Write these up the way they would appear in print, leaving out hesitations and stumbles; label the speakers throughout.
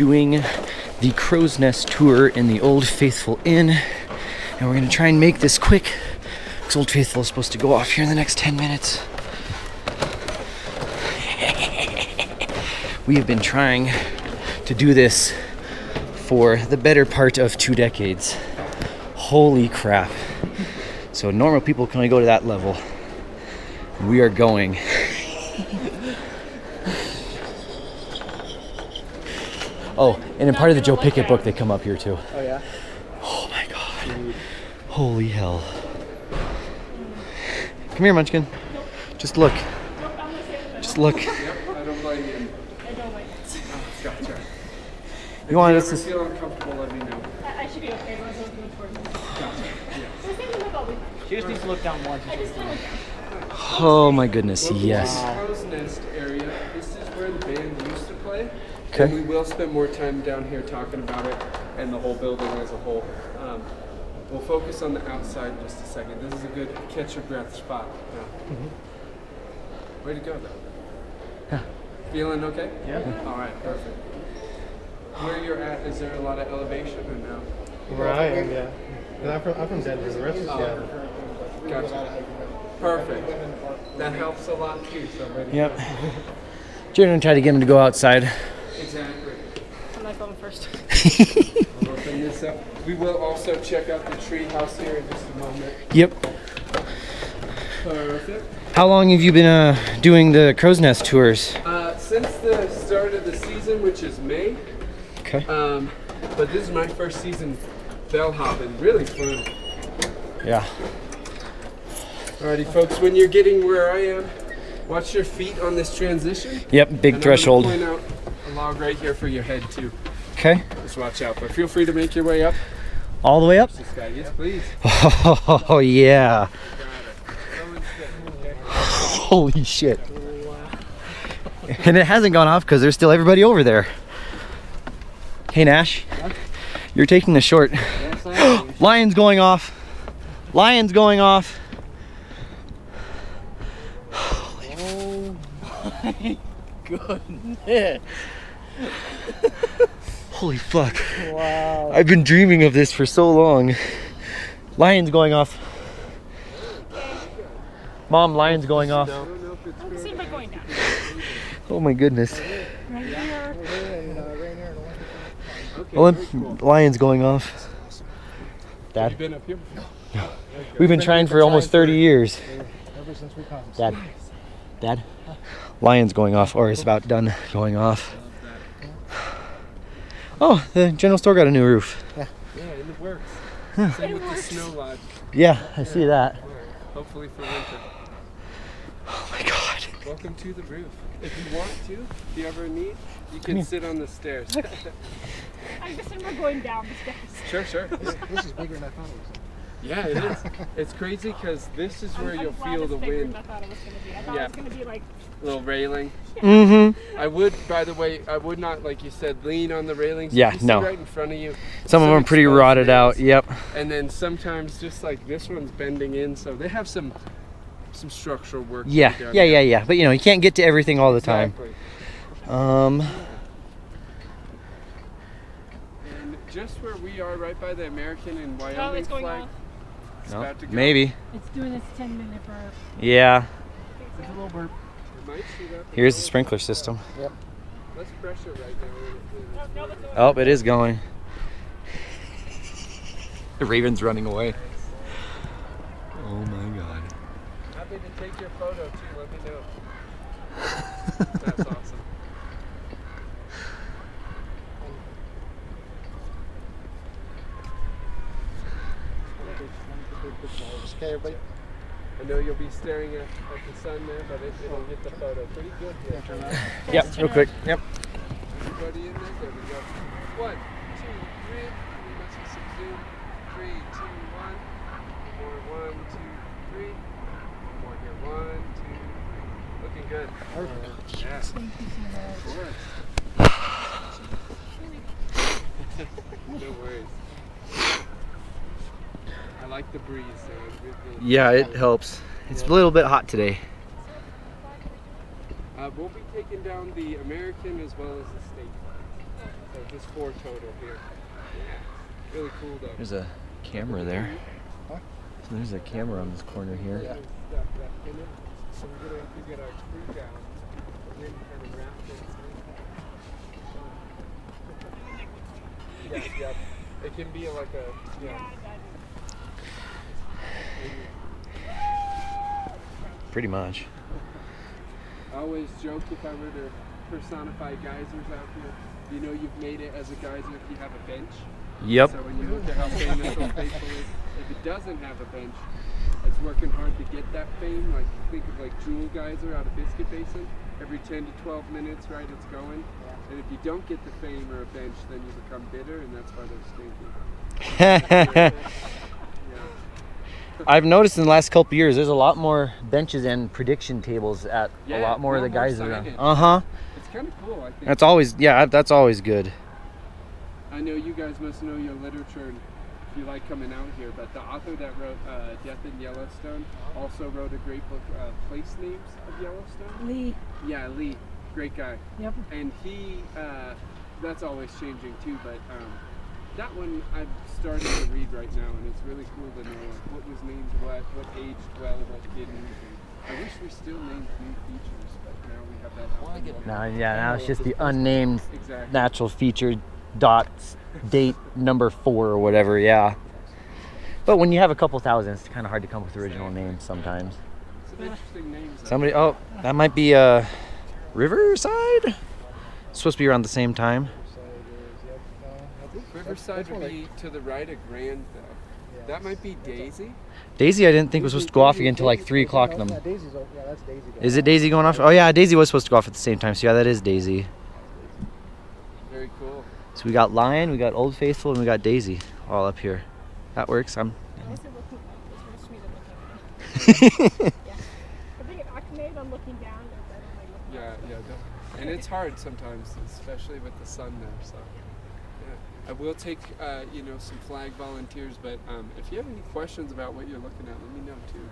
Speaker 1: doing the Crow's Nest tour in the Old Faithful Inn, and we're gonna try and make this quick because Old Faithful is supposed to go off here in the next 10 minutes. We have been trying to do this for the better part of 2 decades. Holy crap. So normal people can only go to that level. We are going. Oh, and in part of the Joe Pickett book, they come up here too.
Speaker 2: Oh yeah?
Speaker 1: Oh my God. Holy hell. Come here, Munchkin. Just look. Just look.
Speaker 2: Yep, I don't like it.
Speaker 3: I don't like it.
Speaker 2: Gotcha.
Speaker 1: You want
Speaker 2: If
Speaker 1: us
Speaker 2: you
Speaker 1: to...
Speaker 2: feel uncomfortable, let me know.
Speaker 3: I should be okay once I was going towards it.
Speaker 2: Gotcha. Yeah.
Speaker 3: I think I'm about
Speaker 4: She just needs to look down once.
Speaker 3: I just don't look down.
Speaker 1: Oh my goodness, yes.
Speaker 2: Crow's Nest area. This is where the band used to play.
Speaker 1: Okay.
Speaker 2: And we will spend more time down here talking about it and the whole building as a whole. We'll focus on the outside in just a second. This is a good catch your breath spot. Yeah. Way to go, though.
Speaker 1: Yeah.
Speaker 2: Feeling okay?
Speaker 4: Yeah.
Speaker 2: All right, perfect. Where you're at, is there a lot of elevation or no?
Speaker 5: Where I am, yeah. 'Cause I'm from Denver, the rest is Seattle.
Speaker 2: Gotcha. Perfect. That helps a lot too. So ready.
Speaker 1: Yep. Jared and try to get him to go outside.
Speaker 2: Exactly.
Speaker 3: I'm not going first.
Speaker 2: We'll open this up. We will also check out the tree house here in just a moment.
Speaker 1: Yep.
Speaker 2: Perfect.
Speaker 1: How long have you been doing the Crow's Nest tours?
Speaker 2: Since the start of the season, which is May.
Speaker 1: Okay.
Speaker 2: But this is my first season bellhopping. Really fun.
Speaker 1: Yeah.
Speaker 2: Alrighty, folks. When you're getting where I am, watch your feet on this transition.
Speaker 1: Yep, big
Speaker 2: And
Speaker 1: threshold.
Speaker 2: I'm gonna point out a log right here for your head too.
Speaker 1: Okay.
Speaker 2: Just watch out. But feel free to make your way up.
Speaker 1: All the way up?
Speaker 2: This guy, yes, please.
Speaker 1: Oh yeah.
Speaker 2: Got it.
Speaker 1: Holy shit. And it hasn't gone off because there's still everybody over there. Hey Nash, you're taking the short.
Speaker 4: Yes, I am.
Speaker 1: Lion's going off. Lion's going off.
Speaker 4: Oh my goodness.
Speaker 1: Holy fuck.
Speaker 4: Wow.
Speaker 1: I've been dreaming of this for so long. Lion's going off. Mom, lion's going off.
Speaker 3: I'm seeing by going down.
Speaker 1: Oh my goodness.
Speaker 3: Right here.
Speaker 2: Okay, very cool.
Speaker 1: Lion's going off.
Speaker 2: Have
Speaker 1: Dad,
Speaker 2: you been up here before?
Speaker 1: we've been trying for almost 30 years.
Speaker 5: Ever since we come.
Speaker 1: Dad, Dad, lion's going off, or is about done going off. Oh, the general store got a new roof.
Speaker 2: Yeah, it works. Same with the snow lodge.
Speaker 1: Yeah, I see that.
Speaker 2: Hopefully for winter.
Speaker 1: Oh my god.
Speaker 2: Welcome to the roof. If you want to, if you ever need, you can sit on the stairs.
Speaker 3: I'm guessing we're going down the stairs.
Speaker 2: Sure.
Speaker 5: This is bigger than I thought it was.
Speaker 2: Yeah, it is. It's crazy because this is where
Speaker 3: I'm
Speaker 2: you'll
Speaker 3: glad
Speaker 2: feel
Speaker 3: it's
Speaker 2: the
Speaker 3: bigger
Speaker 2: wind.
Speaker 3: than I thought it was going to be. I thought
Speaker 2: Yeah.
Speaker 3: it was going to be like,
Speaker 2: Little railing.
Speaker 1: Mm-hmm.
Speaker 2: I would, by the way, I would not, like you said, lean on the railings.
Speaker 1: Yeah,
Speaker 2: You see
Speaker 1: no.
Speaker 2: right in front of you.
Speaker 1: Some of them are pretty
Speaker 2: exposed
Speaker 1: rotted out.
Speaker 2: nails.
Speaker 1: Yep.
Speaker 2: And then sometimes, just like this one's bending in, so they have some structural work. to be
Speaker 1: Yeah,
Speaker 2: done
Speaker 1: yeah,
Speaker 2: here.
Speaker 1: yeah, yeah. But you know, you can't get to everything all the time.
Speaker 2: Exactly.
Speaker 1: Um,
Speaker 2: And just where we are, right by the American and Wyoming
Speaker 3: oh, it's going
Speaker 2: flag,
Speaker 3: off.
Speaker 2: it's
Speaker 1: no,
Speaker 2: about to go.
Speaker 1: maybe.
Speaker 3: It's doing its 10-minute burp.
Speaker 1: Yeah.
Speaker 2: There's a little burp. It might shoot up.
Speaker 1: Here's the sprinkler system.
Speaker 2: Let's pressure right now.
Speaker 3: No, it's going.
Speaker 1: Oh, it is going. The raven's running away. Oh my god.
Speaker 2: Happy to take your photo too. Let me know. That's awesome.
Speaker 5: Okay, everybody.
Speaker 2: I know you'll be staring at the sun there, but it'll get the photo pretty good here. Turn out.
Speaker 1: Yep, real quick. Yep.
Speaker 2: Everybody in there? There we go. 1, 2, 3. We must have some zoom. 3, 2, 1. More 1, 2, 3. More here. 1, 2, 3. Looking good.
Speaker 5: Perfect.
Speaker 2: Yes.
Speaker 3: Thank you so much.
Speaker 2: Of course. No worries. I like the breeze, so it really
Speaker 1: Yeah, it helps. It's a little bit hot today.
Speaker 2: We'll be taking down the American as well as the state. So just 4 total here. Yeah. Really cool though.
Speaker 1: There's a camera there. So there's a camera on this corner here.
Speaker 2: Stuff that in it. So we're gonna have to get our screw down and then kind of wrap this thing. Yeah. It can be like a
Speaker 1: Pretty much.
Speaker 2: I always joke if I were to personify geysers out here, you know you've made it as a geyser if you have a bench.
Speaker 1: Yep.
Speaker 2: So when you look at how famous or faithful is, if it doesn't have a bench, it's working hard to get that fame. Like think of like Jewel Geyser out of Biscuit Basin. Every 10 to 12 minutes, right, it's going. And if you don't get the fame or a bench, then you become bitter, and that's why they're stinky. Yeah.
Speaker 1: I've noticed in the last couple years, there's a lot more benches and prediction tables at a
Speaker 2: Yeah,
Speaker 1: lot more of the
Speaker 2: more
Speaker 1: guys around.
Speaker 2: signage. It's kind of cool, I think.
Speaker 1: That's always, yeah, that's always good.
Speaker 2: I know you guys must know your literature and if you like coming out here, but the author that wrote Death in Yellowstone also wrote a great book, Place Names of Yellowstone.
Speaker 3: Lee.
Speaker 2: Yeah, Lee, great guy.
Speaker 3: Yep.
Speaker 2: And he, that's always changing too, but that one I'm starting to read right now, and it's really cool to know like, what was named what aged well, what didn't. And I wish we still named new features, but now we have that.
Speaker 1: Now it's just the unnamed
Speaker 2: Exactly.
Speaker 1: natural feature dot date number 4 or whatever, yeah. But when you have a couple thousand, it's kind of hard to come up with original names sometimes.
Speaker 2: Some interesting names.
Speaker 1: Somebody, oh, that might be Riverside? It's supposed to be around the same time.
Speaker 2: Riverside would be to the right of Grand, though. That might be Daisy.
Speaker 1: Daisy, I didn't think was supposed to go off again until like 3 o'clock.
Speaker 5: Yeah, Daisy's, yeah, that's Daisy.
Speaker 1: Is it Daisy going off? Oh yeah, Daisy was supposed to go off at the same time. So yeah, that is Daisy.
Speaker 2: Very cool.
Speaker 1: So we got Lion, we got Old Faithful, and we got Daisy all up here. That works.
Speaker 3: I think it acclimated on looking down.
Speaker 2: Yeah. And it's hard sometimes, especially with the sun there. So, yeah. I will take, some flag volunteers, but if you have any questions about what you're looking at, let me know too.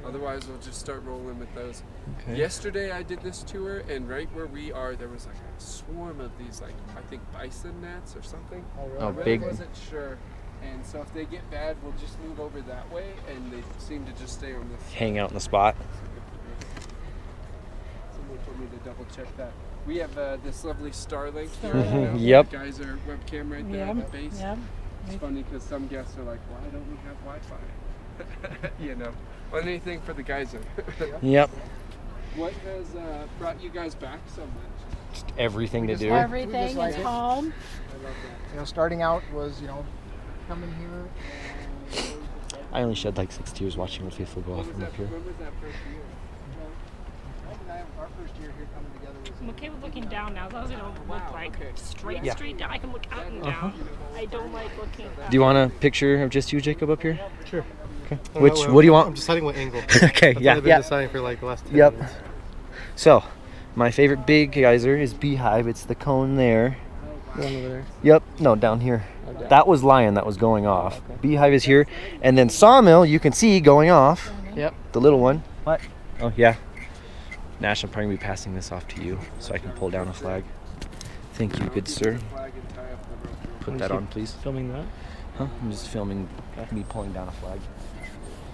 Speaker 2: Otherwise, we'll just start rolling with those.
Speaker 1: Okay.
Speaker 2: Yesterday, I did this tour, and right where we are, there was like a swarm of these, like I think bison gnats or something.
Speaker 5: Oh, really?
Speaker 1: Oh,
Speaker 2: I really
Speaker 1: big.
Speaker 2: wasn't sure. And so if they get bad, we'll just move over that way, and they seem to just stay on this.
Speaker 1: Hang out in the spot.
Speaker 2: Someone told me to double check that. We have this lovely Starlink here.
Speaker 3: Starlink.
Speaker 1: Yep.
Speaker 2: Geyser webcam right there at the base. It's funny because some guests are like, why don't we have Wi-Fi? Well, anything for the geyser.
Speaker 1: Yep.
Speaker 2: What has brought you guys back so much?
Speaker 1: Just everything to do.
Speaker 3: Everything
Speaker 5: like
Speaker 3: is
Speaker 5: it.
Speaker 3: home.
Speaker 2: I love that.
Speaker 5: Starting out was, coming here.
Speaker 1: I only shed like 6 tears watching Old Faithful go off from up here.
Speaker 2: When was that first year?
Speaker 5: Our first year here coming together was
Speaker 3: I'm okay with looking down now, as long as I don't look like
Speaker 2: okay.
Speaker 3: straight
Speaker 1: Yeah.
Speaker 3: down. I can look out and down. I don't like looking up.
Speaker 1: Do you want a picture of just you, Jacob, up here?
Speaker 5: Sure.
Speaker 1: Okay. What do you
Speaker 5: I'm
Speaker 1: want?
Speaker 5: deciding what angle.
Speaker 1: Okay,
Speaker 5: That's
Speaker 1: yeah,
Speaker 5: what I've been
Speaker 1: yeah.
Speaker 5: deciding for like the last 10
Speaker 1: Yep.
Speaker 5: minutes.
Speaker 1: So, my favorite big geyser is Beehive. It's the cone there.
Speaker 5: The one over there.
Speaker 1: Yep. No, down here.
Speaker 5: Okay.
Speaker 1: That was Lion that was going off.
Speaker 5: Okay.
Speaker 1: Beehive is here. And then Sawmill, you can see going off.
Speaker 5: Yep.
Speaker 1: The little one. What? Oh, yeah. Nash, I'm probably going to be passing this off to you so I can pull down a flag. Thank you, good sir.
Speaker 2: Flag and tie up the rope.
Speaker 1: Put that on, please.
Speaker 5: Filming that?
Speaker 1: Huh? I'm just filming me pulling down a flag.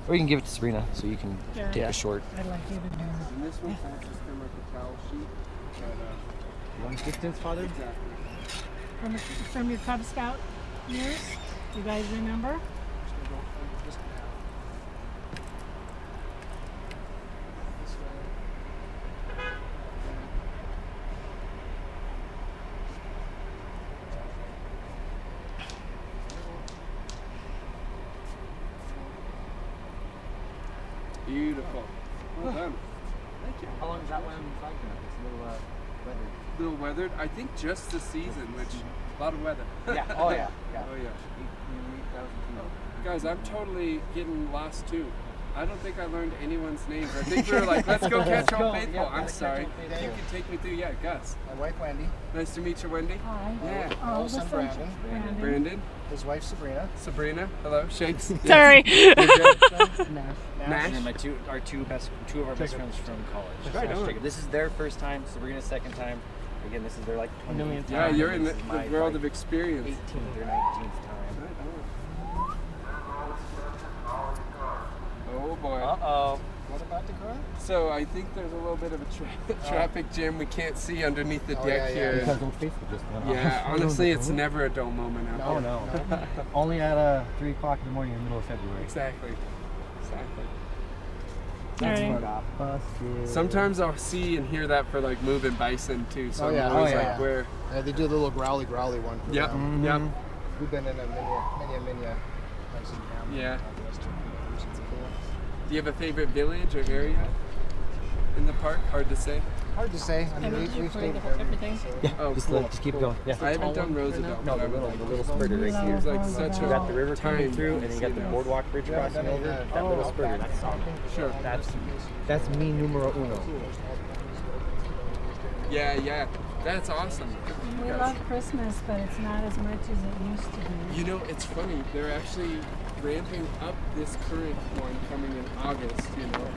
Speaker 1: Or you can give it to Sabrina so you can
Speaker 3: Yeah.
Speaker 1: take a short.
Speaker 3: I'd like you to do
Speaker 2: And this one kind of just kind of like a towel sheet. But,
Speaker 1: Long distance, Father?
Speaker 2: exactly.
Speaker 3: from your Cub Scout years. Do you guys remember?
Speaker 2: Beautiful. Well done.
Speaker 1: Thank you. How long is that one flag been up? It's a little weathered.
Speaker 2: Little weathered. I think just the season, which a lot of weather.
Speaker 1: Yeah. Oh, yeah.
Speaker 2: Oh yeah. Guys, I'm totally getting lost too. I don't think I learned anyone's names. I think we were like, let's go catch Old Faithful.
Speaker 1: Yeah,
Speaker 2: I'm
Speaker 1: let's
Speaker 2: sorry.
Speaker 1: catch Old
Speaker 2: You
Speaker 1: Faithful.
Speaker 2: can take me through. Yeah, Gus.
Speaker 5: My wife Wendy,
Speaker 2: Nice to meet you, Wendy.
Speaker 3: Hi.
Speaker 2: Yeah.
Speaker 3: Oh,
Speaker 5: Olson
Speaker 3: listen.
Speaker 5: Brandon,
Speaker 2: Brandon.
Speaker 5: his wife Sabrina,
Speaker 2: Sabrina. Hello. Shanks.
Speaker 3: Sorry.
Speaker 2: Nash.
Speaker 1: And my two of our best friends from college.
Speaker 2: Right on.
Speaker 1: This is their first time, Sabrina's second time. Again, this is their like 20th
Speaker 4: Millionth
Speaker 1: time.
Speaker 2: Yeah, you're
Speaker 1: and
Speaker 2: in
Speaker 1: this
Speaker 2: the
Speaker 1: is my,
Speaker 2: world
Speaker 1: like,
Speaker 2: of experience.
Speaker 1: 18th or 19th time.
Speaker 2: Oh boy.
Speaker 4: Uh-oh. What about the car?
Speaker 2: So I think there's a little bit of a traffic jam we can't see underneath the deck here.
Speaker 5: Because Old Faithful just went off.
Speaker 2: Yeah, honestly, it's never a dull moment out
Speaker 5: Oh,
Speaker 2: there.
Speaker 5: no. Only at 3 o'clock in the morning in the middle of February.
Speaker 2: Exactly. Exactly.
Speaker 3: That's
Speaker 2: fun.
Speaker 5: Got busted.
Speaker 2: Sometimes I'll see and hear that for like moving bison too. So
Speaker 6: Oh, yeah.
Speaker 2: I'm always
Speaker 6: Oh, yeah.
Speaker 2: like, where?
Speaker 6: Yeah, they do the little growly one. For
Speaker 2: Yep.
Speaker 6: them.
Speaker 2: Yep.
Speaker 6: We've been in a mini bison jam.
Speaker 2: Yeah.
Speaker 6: out west of here, which is cool.
Speaker 2: Do you have a favorite village or area in the park? Hard to say.
Speaker 6: Hard to say. I mean, we've stayed there.
Speaker 3: everything.
Speaker 6: So.
Speaker 1: Yeah,
Speaker 2: Oh,
Speaker 1: just,
Speaker 2: cool.
Speaker 1: just keep going. Yeah.
Speaker 2: I haven't done Roosevelt.
Speaker 1: No,
Speaker 2: but I
Speaker 1: the
Speaker 2: would
Speaker 1: little
Speaker 2: like to.
Speaker 1: spurter right here.
Speaker 2: It's like such
Speaker 1: You
Speaker 2: a
Speaker 1: got the river coming
Speaker 2: time
Speaker 1: through, and then you got the
Speaker 2: piece,
Speaker 1: boardwalk bridge crossing over. That little spurter, that's something.
Speaker 2: Sure.
Speaker 1: That's me numero uno.
Speaker 2: Yeah, yeah. That's awesome.
Speaker 7: We love Christmas, but it's not as much as it used to be.
Speaker 2: You know, it's funny. They're actually ramping up this current one coming in August. You know,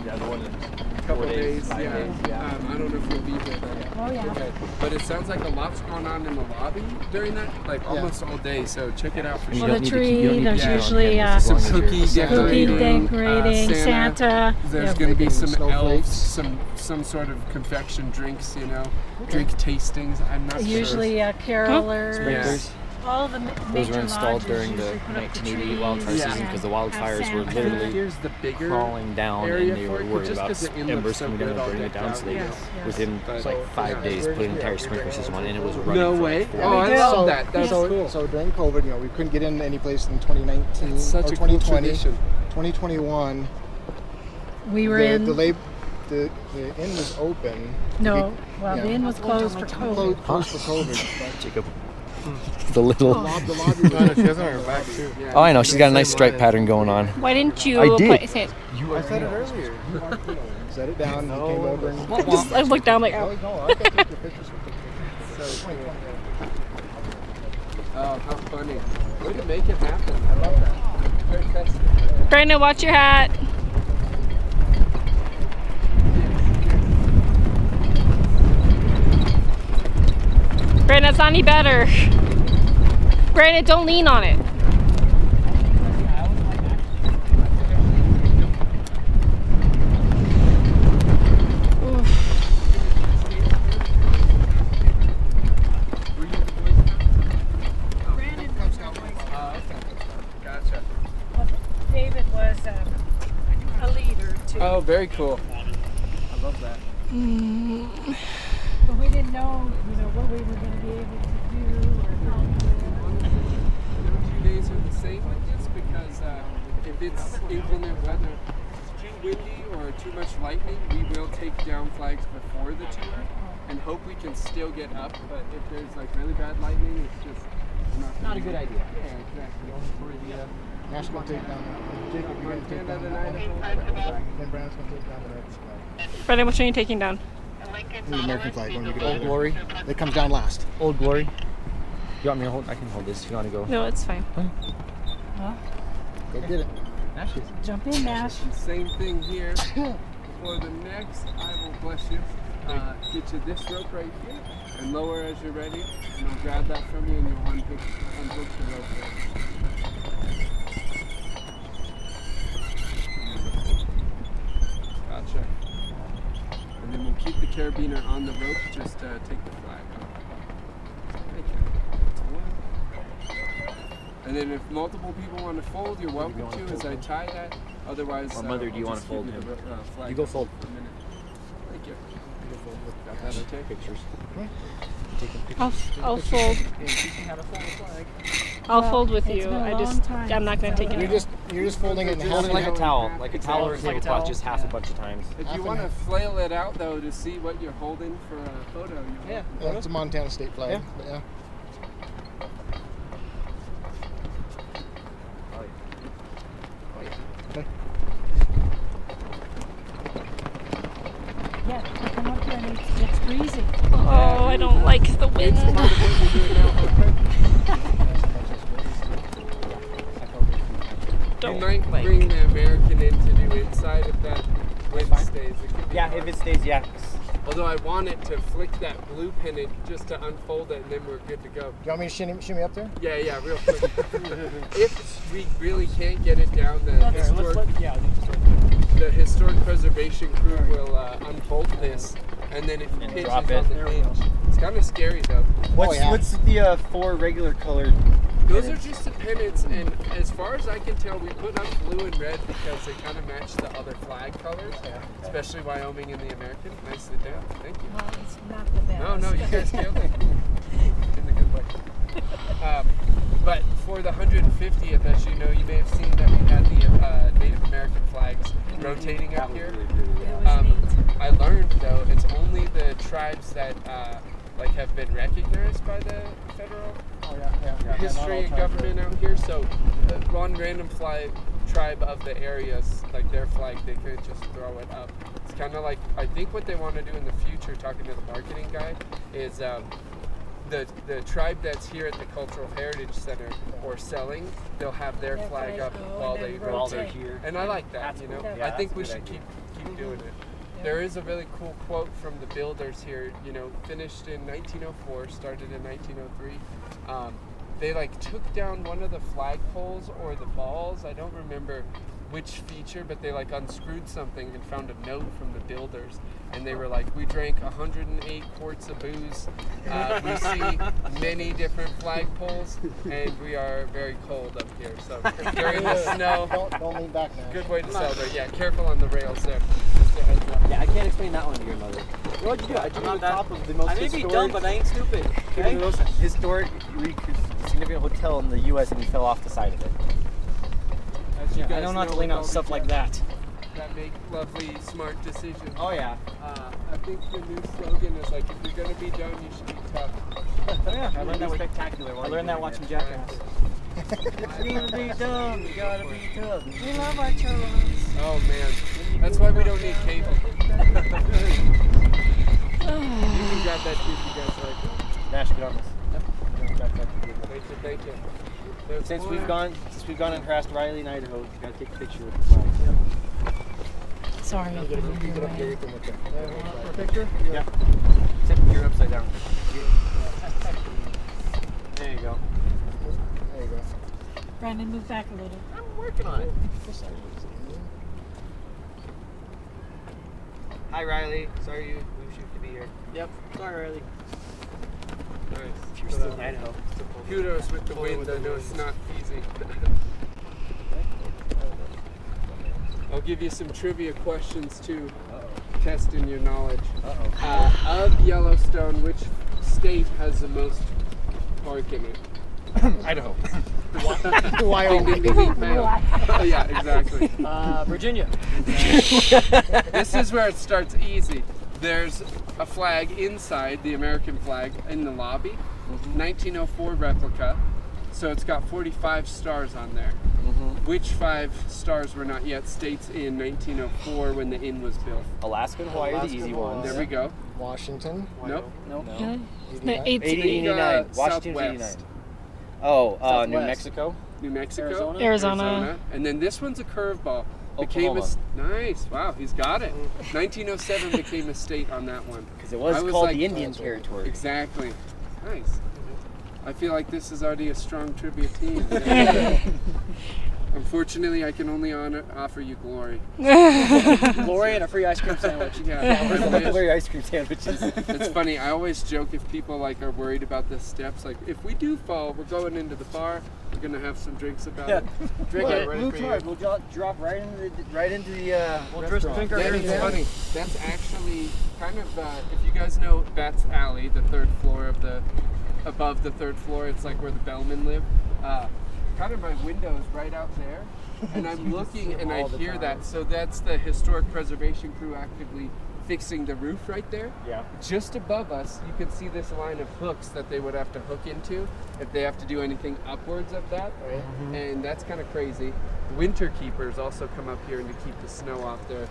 Speaker 1: Yeah, the one
Speaker 2: couple
Speaker 1: 4 days,
Speaker 2: days.
Speaker 1: 5
Speaker 2: Yeah.
Speaker 1: days, yeah.
Speaker 2: I don't know if we'll be there.
Speaker 7: Oh, yeah.
Speaker 2: Okay. But it sounds like a lot's going on in the lobby during that, like almost all day. So check it out for
Speaker 1: You
Speaker 2: sure.
Speaker 7: Well,
Speaker 1: don't
Speaker 7: the
Speaker 1: need to keep- you don't
Speaker 7: tree,
Speaker 1: need to
Speaker 7: there's
Speaker 1: keep it on
Speaker 7: usually
Speaker 1: canvas as
Speaker 2: some
Speaker 1: long as you're-
Speaker 2: cookie
Speaker 7: cookie
Speaker 2: decorating,
Speaker 7: decorating, Santa.
Speaker 2: There's
Speaker 7: Yeah.
Speaker 2: going to be
Speaker 6: Making
Speaker 2: some
Speaker 6: snowflakes.
Speaker 2: elves, some sort of confection drinks, you know, drink tastings. I'm not
Speaker 7: Usually
Speaker 2: sure.
Speaker 7: carolers.
Speaker 1: Sprinklers.
Speaker 7: All the
Speaker 1: Those
Speaker 7: major
Speaker 1: were installed
Speaker 7: lodges
Speaker 1: during the
Speaker 7: usually put up the
Speaker 1: 1980 wildfire
Speaker 7: trees
Speaker 1: season
Speaker 7: and
Speaker 1: because the
Speaker 7: have
Speaker 1: wildfires were
Speaker 7: Santa.
Speaker 1: literally
Speaker 2: Here's the bigger
Speaker 1: crawling down,
Speaker 2: area
Speaker 1: and they
Speaker 2: for
Speaker 1: were
Speaker 2: it,
Speaker 1: worried
Speaker 2: just
Speaker 1: about
Speaker 2: 'cause the inn
Speaker 1: embers
Speaker 2: looks so
Speaker 1: coming down
Speaker 2: good
Speaker 1: and
Speaker 2: all
Speaker 1: burning it
Speaker 2: decked
Speaker 1: down.
Speaker 2: out.
Speaker 1: So they,
Speaker 7: Yes, yes.
Speaker 1: within
Speaker 2: But-
Speaker 1: like 5 days, put an entire sprinkler system on, and it was running.
Speaker 2: No
Speaker 1: for
Speaker 2: way.
Speaker 1: Like 4
Speaker 2: Oh, I
Speaker 1: weeks.
Speaker 2: love that. That's
Speaker 6: so,
Speaker 2: cool.
Speaker 6: So during COVID, we couldn't get in any place in 2019
Speaker 2: It's such
Speaker 6: or
Speaker 2: a cool
Speaker 6: 2020.
Speaker 2: tradition.
Speaker 6: 2021,
Speaker 7: We were
Speaker 6: the
Speaker 7: in.
Speaker 6: the inn was open.
Speaker 7: No, well,
Speaker 6: Yeah.
Speaker 7: the inn was closed for COVID.
Speaker 6: Closed for COVID.
Speaker 1: Jacob. The little.
Speaker 6: The lobby was
Speaker 5: No, she has it on her back, too.
Speaker 2: Yeah.
Speaker 1: Oh, I know. She's got a nice stripe pattern going on.
Speaker 3: Why didn't you
Speaker 1: I did.
Speaker 3: say it?
Speaker 6: I said it earlier. Set it down. You came over and.
Speaker 3: Just, I looked down like,
Speaker 6: Oh,
Speaker 3: oh.
Speaker 6: no, I can take your pictures.
Speaker 2: So cool. Oh, how funny. Way to make it happen. I love that. Very festive.
Speaker 3: Brandon, watch your hat. Brandon, it's not any better. Brandon, don't lean on it.
Speaker 7: Brandon was our Boy Scout.
Speaker 2: Gotcha.
Speaker 7: David was a leader too.
Speaker 2: Oh, very cool. I love that.
Speaker 7: But we didn't know, what we were going to be able to do or how to do it.
Speaker 2: Honestly, no 2 days are the same with this because if it's inclement weather, too windy or too much lightning, we will take down flags before the tour and hope we can still get up. But if there's like really bad lightning, it's just
Speaker 1: Not a good idea.
Speaker 2: Yeah, exactly.
Speaker 6: Nash gonna take down. Jacob, you're gonna take down. Then Brandon's gonna take down the American flag.
Speaker 3: Brandon, which one are you taking down?
Speaker 6: The American flag when we get
Speaker 1: Old
Speaker 6: over
Speaker 1: Glory.
Speaker 6: there. It comes down last.
Speaker 1: Old Glory. You want me to hold? I can hold this if you want to go.
Speaker 3: No, it's fine.
Speaker 6: Go get it.
Speaker 7: Jump in, Nash.
Speaker 2: Same thing here. For the next, I will bless you. Get you this rope right here and lower as you're ready, and I'll grab that from you and you'll unhook the rope there. Gotcha. And then we'll keep the carabiner on the rope, just take the flag off. Thank you. And then if multiple people want to fold, you're welcome to as I tie that. Otherwise,
Speaker 1: Or Mother, do you
Speaker 2: I'll
Speaker 1: want
Speaker 2: just
Speaker 1: to fold
Speaker 2: give you
Speaker 1: him?
Speaker 2: the flag
Speaker 1: You go fold.
Speaker 2: for a minute. Thank you. Got that okay?
Speaker 1: Pictures.
Speaker 3: I'll fold. I'll fold with
Speaker 7: it's
Speaker 3: you.
Speaker 7: been a
Speaker 3: I
Speaker 7: long
Speaker 3: just,
Speaker 7: time
Speaker 3: I'm not gonna
Speaker 7: since
Speaker 3: take
Speaker 7: I-
Speaker 3: it.
Speaker 6: You're just folding it in half.
Speaker 1: Hold it like a towel, like a towel or a
Speaker 3: Like a
Speaker 1: tablecloth,
Speaker 3: towel?
Speaker 1: just half a bunch of times.
Speaker 2: If
Speaker 6: Half
Speaker 2: you
Speaker 6: and
Speaker 2: want to
Speaker 6: half.
Speaker 2: flail it out though to see what you're holding for a photo, you're
Speaker 1: Yeah.
Speaker 6: Yeah, it's a Montana state flag.
Speaker 1: Yeah.
Speaker 6: But yeah.
Speaker 7: Yeah, come up here and it's freezing.
Speaker 3: Oh, I don't like the wind.
Speaker 2: It's part of what you're doing now. You
Speaker 3: Don't
Speaker 2: might
Speaker 3: like.
Speaker 2: bring the American in to do inside if that wind stays. It could be
Speaker 1: Yeah,
Speaker 2: hard.
Speaker 1: if it stays, yeah.
Speaker 2: Although I want it to flick that blue pennant just to unfold it, and then we're good to go.
Speaker 6: Do you want me to shimmy up there?
Speaker 2: Yeah, real quick. If we really can't get it down, the historic preservation crew will unbolt this, and then it pinches
Speaker 1: drop
Speaker 2: on
Speaker 1: it.
Speaker 2: the hinge. It's kind of scary though.
Speaker 1: What's the 4 regular colored?
Speaker 2: Those are just the pennants, and as far as I can tell, we put up blue and red because they kind of match the other flag colors, especially Wyoming and the American. Nicely done. Thank you.
Speaker 7: Well, it's not the best.
Speaker 2: No, you guys killed it. In a good way. But for the 150th, as you know, you may have seen that we had the Native American flags rotating up here.
Speaker 7: It was neat.
Speaker 2: I learned though, it's only the tribes that have been recognized by the federal history and government out here. So one random tribe of the areas, like their flag, they couldn't just throw it up. It's kind of like, I think what they want to do in the future, talking to the marketing guy, is the tribe that's here at the Cultural Heritage Center or selling, they'll have their flag up while they're here. And I like that, you know. I think we should keep doing it. There is a really cool quote from the builders here, you know, finished in 1904, started in 1903. They took down one of the flagpoles or the balls. I don't remember which feature, but they unscrewed something and found a note from the builders. And they were like, we drank 108 quarts of booze. We see many different flagpoles, and we are very cold up here. So during the snow,
Speaker 6: Don't lean back now.
Speaker 2: good way to celebrate. Yeah, careful on the rails there. Just a heads up.
Speaker 1: Yeah, I can't explain that one to your mother. What'd you do? I took on top of the most
Speaker 8: I may be dumb, but I ain't stupid.
Speaker 1: the most historic, significant hotel in the U.S. and he fell off the side of it.
Speaker 2: As you
Speaker 8: I
Speaker 2: guys
Speaker 8: know not to
Speaker 2: with
Speaker 8: lean
Speaker 2: all
Speaker 8: on
Speaker 2: the
Speaker 8: stuff like
Speaker 2: guests
Speaker 8: that.
Speaker 2: that make lovely, smart decisions.
Speaker 8: Oh yeah.
Speaker 2: I think the new slogan is if you're gonna be dumb, you should be tough.
Speaker 8: Oh yeah. I learned that
Speaker 1: Spectacular.
Speaker 8: I learned that watching Jackass. If you're gonna be dumb, you gotta be tough.
Speaker 7: We love our churros.
Speaker 2: Oh man, that's why we don't need cable. You can grab that too if you guys like it.
Speaker 1: Nash, get on this.
Speaker 2: Thank you.
Speaker 1: Since we've gone and harassed Riley in Idaho, you gotta take a picture of the flag.
Speaker 7: Sorry.
Speaker 6: You get up here, you can look at
Speaker 5: For a picture?
Speaker 1: Yeah. Except you're upside down. There you go.
Speaker 6: There you go.
Speaker 7: Brandon, move back a little.
Speaker 1: I'm working on it. Hi Riley. Sorry you wish you could be here.
Speaker 8: Yep. Sorry, Riley.
Speaker 2: Nice.
Speaker 1: You're still in Idaho.
Speaker 2: Kudos with the wind. I know it's not easy. I'll give you some trivia questions too, testing your knowledge. Of Yellowstone, which state has the most park in it?
Speaker 1: Idaho.
Speaker 2: Wyoming. Ding, ding, ding, fail. Oh, yeah, exactly.
Speaker 8: Virginia.
Speaker 2: This is where it starts easy. There's a flag inside, the American flag, in the lobby. 1904 replica. So it's got 45 stars on there. Which 5 stars were not yet states in 1904 when the inn was built?
Speaker 1: Alaska and Hawaii are the easy ones.
Speaker 2: There we go.
Speaker 6: Washington.
Speaker 2: Nope.
Speaker 8: Nope.
Speaker 1: No.
Speaker 7: No,
Speaker 1: 89. Washington's 89.
Speaker 2: Southwest.
Speaker 1: Oh, New
Speaker 8: Southwest.
Speaker 1: Mexico.
Speaker 2: New Mexico.
Speaker 8: Arizona.
Speaker 7: Arizona.
Speaker 2: And then this one's a curveball.
Speaker 1: Oklahoma.
Speaker 2: Nice. Wow, he's got it. 1907 became a state on that one.
Speaker 1: Because it was
Speaker 2: I was
Speaker 1: called
Speaker 2: like-
Speaker 1: the Indian Territory.
Speaker 2: Exactly. Nice. I feel like this is already a strong trivia team. Unfortunately, I can only offer you glory.
Speaker 8: Glory and a free ice cream sandwich.
Speaker 2: Yeah, privilege.
Speaker 1: Very ice cream sandwiches.
Speaker 2: It's funny. I always joke if people are worried about the steps. If we do fall, we're going into the bar. We're gonna have some drinks about it.
Speaker 8: Drink it.
Speaker 1: Blue card. We'll drop right into the.
Speaker 8: We'll drink our
Speaker 2: That
Speaker 8: beers
Speaker 2: is
Speaker 8: there.
Speaker 2: funny. That's actually kind of if you guys know Bat's Alley, the 3rd floor of above the 3rd floor. It's where the bellmen live. Kind of my window is right out there, and I'm looking and I hear that. So that's the historic preservation crew actively fixing the roof right there.
Speaker 1: Yeah.
Speaker 2: Just above us, you can see this line of hooks that they would have to hook into if they have to do anything upwards of that. And that's kind of crazy. Winter keepers also come up here to keep the snow off there.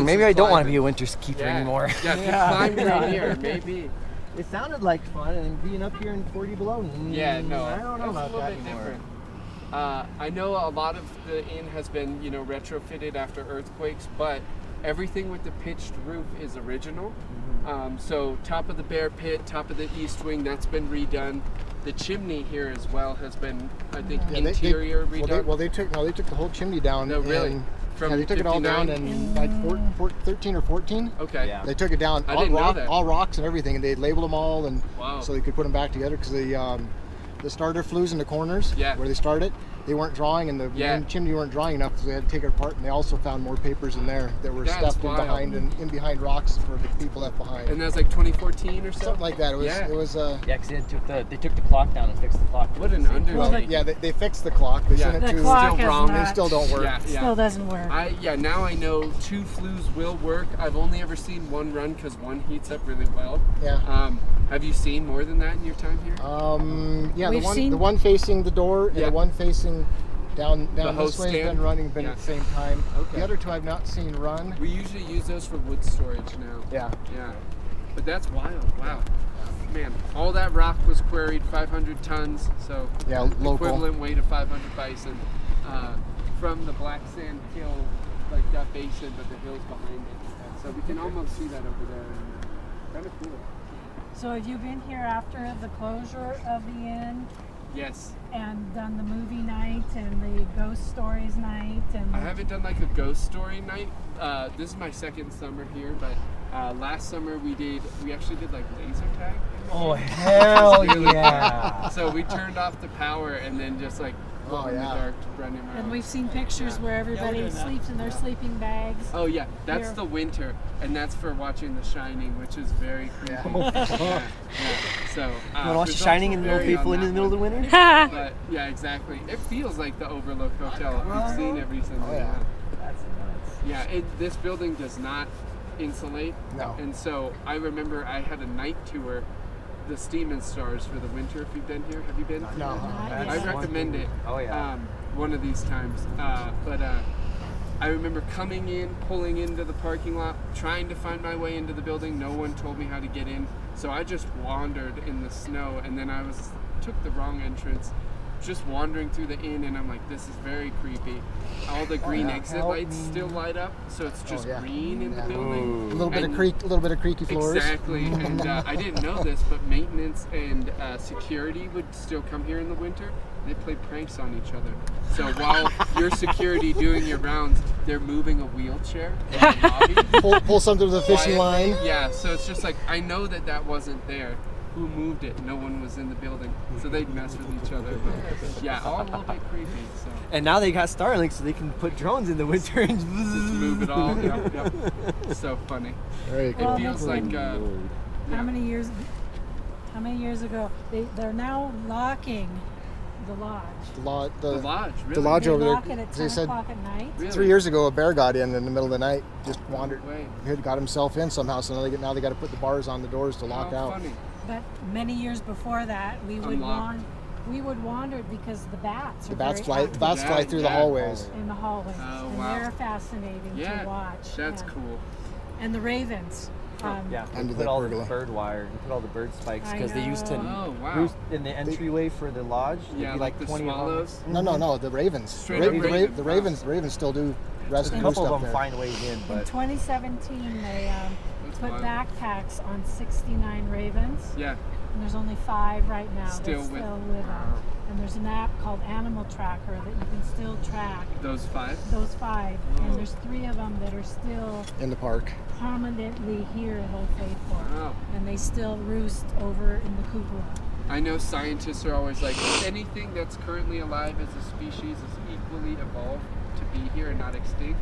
Speaker 1: Maybe I don't want to be a winter keeper anymore.
Speaker 2: Yeah, if you climb right here, maybe.
Speaker 1: It sounded like fun, and being up here in 40 below.
Speaker 2: Yeah, no,
Speaker 1: I don't know
Speaker 2: that's
Speaker 1: about
Speaker 2: a little
Speaker 1: that
Speaker 2: bit
Speaker 1: anymore.
Speaker 2: different. I know a lot of the inn has been, retrofitted after earthquakes, but everything with the pitched roof is original. So top of the bear pit, top of the east wing, that's been redone. The chimney here as well has been, I think, interior redone.
Speaker 6: They took the whole chimney down.
Speaker 2: No, really?
Speaker 6: in-
Speaker 2: From
Speaker 6: yeah, they took it all down
Speaker 2: 59?
Speaker 6: in like 13 or 14.
Speaker 2: Okay.
Speaker 1: Yeah.
Speaker 6: They took it down,
Speaker 2: I
Speaker 6: all,
Speaker 2: didn't know that.
Speaker 6: all rocks and everything, and they labeled them all, and
Speaker 2: Wow.
Speaker 6: so they could put them back together because the starter flues in the corners
Speaker 2: Yeah.
Speaker 6: where they started, they weren't drawing, and the
Speaker 2: Yeah.
Speaker 6: main chimney weren't drawing enough, so they had to take it apart. And they also found more papers in there that were
Speaker 2: That's
Speaker 6: stuffed
Speaker 2: wild.
Speaker 6: in behind rocks for the people left behind.
Speaker 2: And that was like 2014 or so?
Speaker 6: Something like that. It was.
Speaker 2: Yeah.
Speaker 6: It was.
Speaker 1: Yeah, because they took the clock down and fixed the clock.
Speaker 2: What an undertaking.
Speaker 6: Yeah, they fixed the clock. They
Speaker 2: Yeah.
Speaker 6: sent it
Speaker 7: The
Speaker 6: to.
Speaker 7: clock
Speaker 2: Still
Speaker 7: has
Speaker 2: wrong.
Speaker 6: They
Speaker 7: not,
Speaker 6: still don't work.
Speaker 2: Yeah, yeah.
Speaker 7: still doesn't work.
Speaker 2: Now I know 2 flues will work. I've only ever seen one run because one heats up really well.
Speaker 6: Yeah.
Speaker 2: Have you seen more than that in your time here?
Speaker 6: Yeah,
Speaker 7: We've seen-
Speaker 6: the one facing the door and
Speaker 2: Yeah.
Speaker 6: the one facing down
Speaker 2: The
Speaker 6: this
Speaker 2: host
Speaker 6: way has
Speaker 2: stand?
Speaker 6: been running at the same time.
Speaker 2: Okay.
Speaker 6: The other two I've not seen run.
Speaker 2: We usually use those for wood storage now.
Speaker 6: Yeah.
Speaker 2: Yeah. But that's wild. Wow. Man, all that rock was quarried 500 tons, so
Speaker 6: Yeah, local.
Speaker 2: equivalent weight of 500 bison from the black sand hill, like that basin, but the hill's behind it. So we can almost see that over there. Kind of cool.
Speaker 7: So have you been here after the closure of the inn
Speaker 2: Yes.
Speaker 7: and done the movie night and the ghost stories night? And
Speaker 2: I haven't done like a ghost story night. This is my second summer here, but last summer we actually did like laser tag.
Speaker 1: Oh hell
Speaker 2: It was really
Speaker 1: yeah!
Speaker 2: fun. So we turned off the power and then just like glow in the
Speaker 6: yeah.
Speaker 2: dark running around.
Speaker 7: And we've seen pictures where everybody sleeps in their sleeping bags.
Speaker 2: Oh yeah, that's
Speaker 7: Here.
Speaker 2: the winter, and that's for watching The Shining, which is very creepy. Yeah. So
Speaker 1: You want to watch The
Speaker 2: results
Speaker 1: Shining
Speaker 2: will
Speaker 1: in the middle of
Speaker 2: vary
Speaker 1: Faithful
Speaker 2: on
Speaker 1: in the
Speaker 2: that
Speaker 1: middle of the
Speaker 2: one.
Speaker 1: winter?
Speaker 2: But yeah, exactly. It feels like the Overlook Hotel. We've seen it recently.
Speaker 6: Oh, yeah.
Speaker 1: That's nuts.
Speaker 2: Yeah, this building does not insulate.
Speaker 6: No.
Speaker 2: And so I remember I had a night tour, the Steam and Stars for the winter. If you've been here, have you been?
Speaker 6: No.
Speaker 7: Not
Speaker 2: I
Speaker 7: yet.
Speaker 2: recommend it.
Speaker 1: Oh, yeah.
Speaker 2: One of these times. But I remember coming in, pulling into the parking lot, trying to find my way into the building. No one told me how to get in, so I just wandered in the snow, and then took the wrong entrance. Just wandering through the inn, and I'm like, this is very creepy. All the green exit lights still light up, so it's just
Speaker 6: yeah.
Speaker 2: green in the
Speaker 6: Yeah.
Speaker 2: building.
Speaker 6: A little bit
Speaker 2: And-
Speaker 6: of creaky floors.
Speaker 2: Exactly, and I didn't know this, but maintenance and security would still come here in the winter. They play pranks on each other. So while your security doing your rounds, they're moving a wheelchair in the lobby.
Speaker 6: Pull something to the fishing
Speaker 2: quietly.
Speaker 6: line.
Speaker 2: Yeah, so it's just like, I know that wasn't there. Who moved it? No one was in the building. So they'd mess with each other. But yeah, all a little bit creepy. So
Speaker 1: And now they got Starlink, so they can put drones in the winter and
Speaker 2: just move it all. Yep. So funny.
Speaker 6: Very cool.
Speaker 2: It feels like
Speaker 7: How many years ago? They're now locking the lodge.
Speaker 6: The lodge.
Speaker 2: the lodge, really.
Speaker 6: The lodge
Speaker 7: They
Speaker 6: over there.
Speaker 7: lock it at 10
Speaker 6: They said
Speaker 7: o'clock at night.
Speaker 2: Really?
Speaker 6: 3 years ago, a bear got in the middle of the night. Just wandered.
Speaker 2: No way.
Speaker 6: He had got himself in somehow. So now they got to put the bars on the doors to lock
Speaker 2: How
Speaker 6: out.
Speaker 2: funny.
Speaker 7: But many years before that, we would
Speaker 2: Unlocked.
Speaker 7: wander because the bats.
Speaker 6: The
Speaker 7: are
Speaker 6: bats
Speaker 7: very
Speaker 6: fly.
Speaker 7: active
Speaker 6: Fly through the hallways.
Speaker 7: in the hallways,
Speaker 2: Oh,
Speaker 7: and
Speaker 2: wow.
Speaker 7: they're fascinating
Speaker 2: Yeah,
Speaker 7: to watch.
Speaker 2: that's
Speaker 7: yeah.
Speaker 2: cool.
Speaker 7: And the ravens.
Speaker 1: Yeah,
Speaker 6: Under
Speaker 1: they
Speaker 6: the
Speaker 1: put all
Speaker 6: pergola.
Speaker 1: the bird wire, they put all the bird spikes
Speaker 7: I
Speaker 1: because they used to
Speaker 7: know.
Speaker 2: Oh, wow.
Speaker 1: roost in the entryway for the lodge. There'd
Speaker 2: Yeah,
Speaker 1: be
Speaker 2: like the
Speaker 1: 20 of them.
Speaker 2: swallows.
Speaker 6: No, the ravens.
Speaker 2: Straight up ravens.
Speaker 6: The ravens still do rest
Speaker 1: A
Speaker 6: and
Speaker 1: couple
Speaker 6: roost
Speaker 1: of
Speaker 6: up
Speaker 1: them
Speaker 6: there.
Speaker 1: find ways in,
Speaker 7: In
Speaker 1: but
Speaker 7: 2017, they
Speaker 2: That's
Speaker 7: put
Speaker 2: wild.
Speaker 7: backpacks on 69 ravens,
Speaker 2: Yeah.
Speaker 7: and there's only 5 right now
Speaker 2: Still
Speaker 7: that
Speaker 2: with-
Speaker 7: still live
Speaker 2: Wow.
Speaker 7: on. And there's an app called Animal Tracker that you can still track
Speaker 2: Those 5.
Speaker 7: those 5.
Speaker 2: Whoa.
Speaker 7: And there's 3 of them that are still
Speaker 6: In the park.
Speaker 7: prominently here at Old Faithful.
Speaker 2: Wow.
Speaker 7: And they still roost over in the cupola.
Speaker 2: I know scientists are always like, anything that's currently alive as a species is equally evolved to be here and not extinct.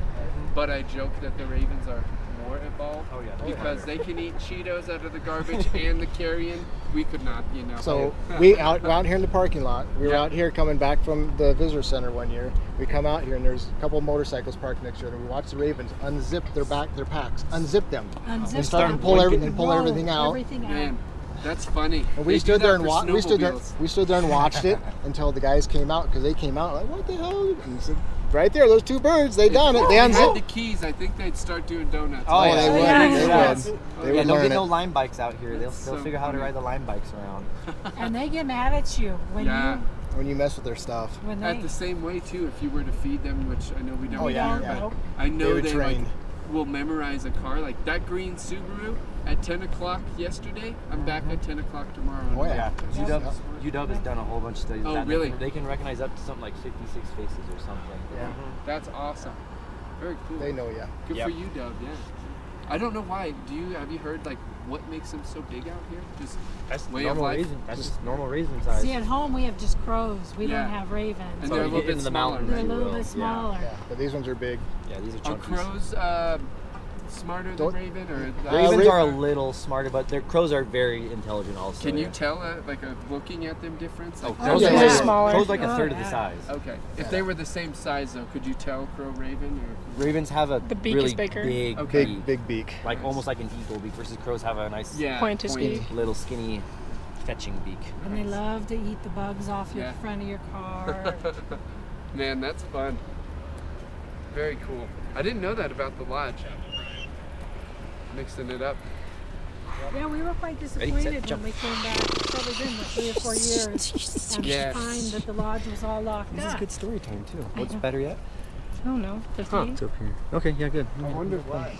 Speaker 2: But I joke that the ravens are more evolved
Speaker 1: Oh, yeah.
Speaker 2: because they can eat Cheetos out of the garbage and the carrion. We could not, you know.
Speaker 6: So we're out here in the parking lot. We were
Speaker 2: Yeah.
Speaker 6: out here coming back from the visitor center one year. We come out here and there's a couple of motorcycles parked next to it, and we watch the ravens unzip their packs, unzip them,
Speaker 7: Unzip
Speaker 6: and start
Speaker 7: them.
Speaker 6: and pull
Speaker 7: Roll
Speaker 6: everything out.
Speaker 7: Everything out.
Speaker 2: Man, that's funny.
Speaker 6: And we
Speaker 2: They
Speaker 6: stood
Speaker 2: do
Speaker 6: there
Speaker 2: that
Speaker 6: and
Speaker 2: for snowmobiles.
Speaker 6: we stood there and watched it until the guys came out, because they came out like, what the hell? And said, right there, those 2 birds, they done it. They
Speaker 2: If they had the
Speaker 6: unzipped.
Speaker 2: keys, I think they'd start doing donuts.
Speaker 1: Oh, yeah.
Speaker 6: They would.
Speaker 7: yeah.
Speaker 6: They
Speaker 7: Yeah.
Speaker 6: would. They
Speaker 1: yeah,
Speaker 6: would
Speaker 1: they'll
Speaker 6: learn
Speaker 1: get no
Speaker 6: it.
Speaker 1: line bikes out here. They'll
Speaker 2: That's so
Speaker 1: figure out how to
Speaker 2: funny.
Speaker 1: ride the line bikes around.
Speaker 7: And they get mad at you when
Speaker 2: Yeah.
Speaker 6: When you mess with their stuff.
Speaker 7: when
Speaker 2: At
Speaker 7: they
Speaker 2: the same way too, if you were to feed them, which I know we don't
Speaker 6: Oh, yeah,
Speaker 2: here,
Speaker 6: yeah.
Speaker 2: but I know
Speaker 6: They would
Speaker 2: they
Speaker 6: train.
Speaker 2: like will memorize a car. Like that green Subaru at 10 o'clock yesterday, I'm back at 10 o'clock tomorrow.
Speaker 6: Oh, yeah.
Speaker 1: UW has done a whole bunch of studies.
Speaker 2: Oh,
Speaker 1: with that.
Speaker 2: really?
Speaker 1: They can recognize up to something like 56 faces or something.
Speaker 6: Yeah.
Speaker 2: That's awesome. Very cool.
Speaker 6: They know ya.
Speaker 2: Good
Speaker 1: Yep.
Speaker 2: for you, Dub. Yeah. I don't know why. Have you heard like what makes them so big out here? Just
Speaker 1: That's
Speaker 2: way of
Speaker 1: normal
Speaker 2: life.
Speaker 1: raisin. That's just normal raisin size.
Speaker 7: See, at home we have just crows. We
Speaker 2: Yeah.
Speaker 7: don't have ravens.
Speaker 2: And
Speaker 1: So
Speaker 2: they're a
Speaker 1: you
Speaker 2: little
Speaker 1: get
Speaker 2: bit
Speaker 1: into the
Speaker 2: smaller.
Speaker 1: mountains,
Speaker 7: They're a
Speaker 1: you
Speaker 7: little
Speaker 1: will.
Speaker 7: bit smaller.
Speaker 6: Yeah, but these ones are big.
Speaker 1: Yeah, these are
Speaker 2: Are
Speaker 1: chunkies.
Speaker 2: crows smarter than
Speaker 6: Don't-
Speaker 2: raven or?
Speaker 1: Ravens
Speaker 6: Ra-
Speaker 1: are a little smarter, but their crows are very intelligent also.
Speaker 2: Can you
Speaker 1: yeah.
Speaker 2: tell looking at them difference? Like,
Speaker 1: Crows
Speaker 6: yeah,
Speaker 1: are
Speaker 6: yeah,
Speaker 1: like-
Speaker 6: yeah.
Speaker 3: Smaller.
Speaker 1: Crows like a
Speaker 7: Oh,
Speaker 1: third of
Speaker 7: yeah.
Speaker 1: the size.
Speaker 2: Okay. If they were the same size though, could you tell crow raven or?
Speaker 1: Ravens have a
Speaker 3: The beak
Speaker 1: really
Speaker 3: is bigger.
Speaker 1: big,
Speaker 2: Okay.
Speaker 6: Big beak.
Speaker 1: like almost like an eagle beak, versus crows have a nice
Speaker 2: Yeah.
Speaker 3: Pointed beak.
Speaker 1: little skinny fetching beak.
Speaker 7: And they love to eat the bugs off
Speaker 2: Yeah.
Speaker 7: your front of your car.
Speaker 2: Man, that's fun. Very cool. I didn't know that about the lodge. Mixing it up.
Speaker 7: Yeah, we were quite disappointed when we came back. It's probably been like 3 or 4 years. And
Speaker 2: Yeah.
Speaker 7: to find that the lodge was all locked
Speaker 1: This is
Speaker 7: up.
Speaker 1: good story time too. What's better yet?
Speaker 3: Oh no, 15.
Speaker 1: It's up here. Okay, yeah, good.
Speaker 2: I wonder why.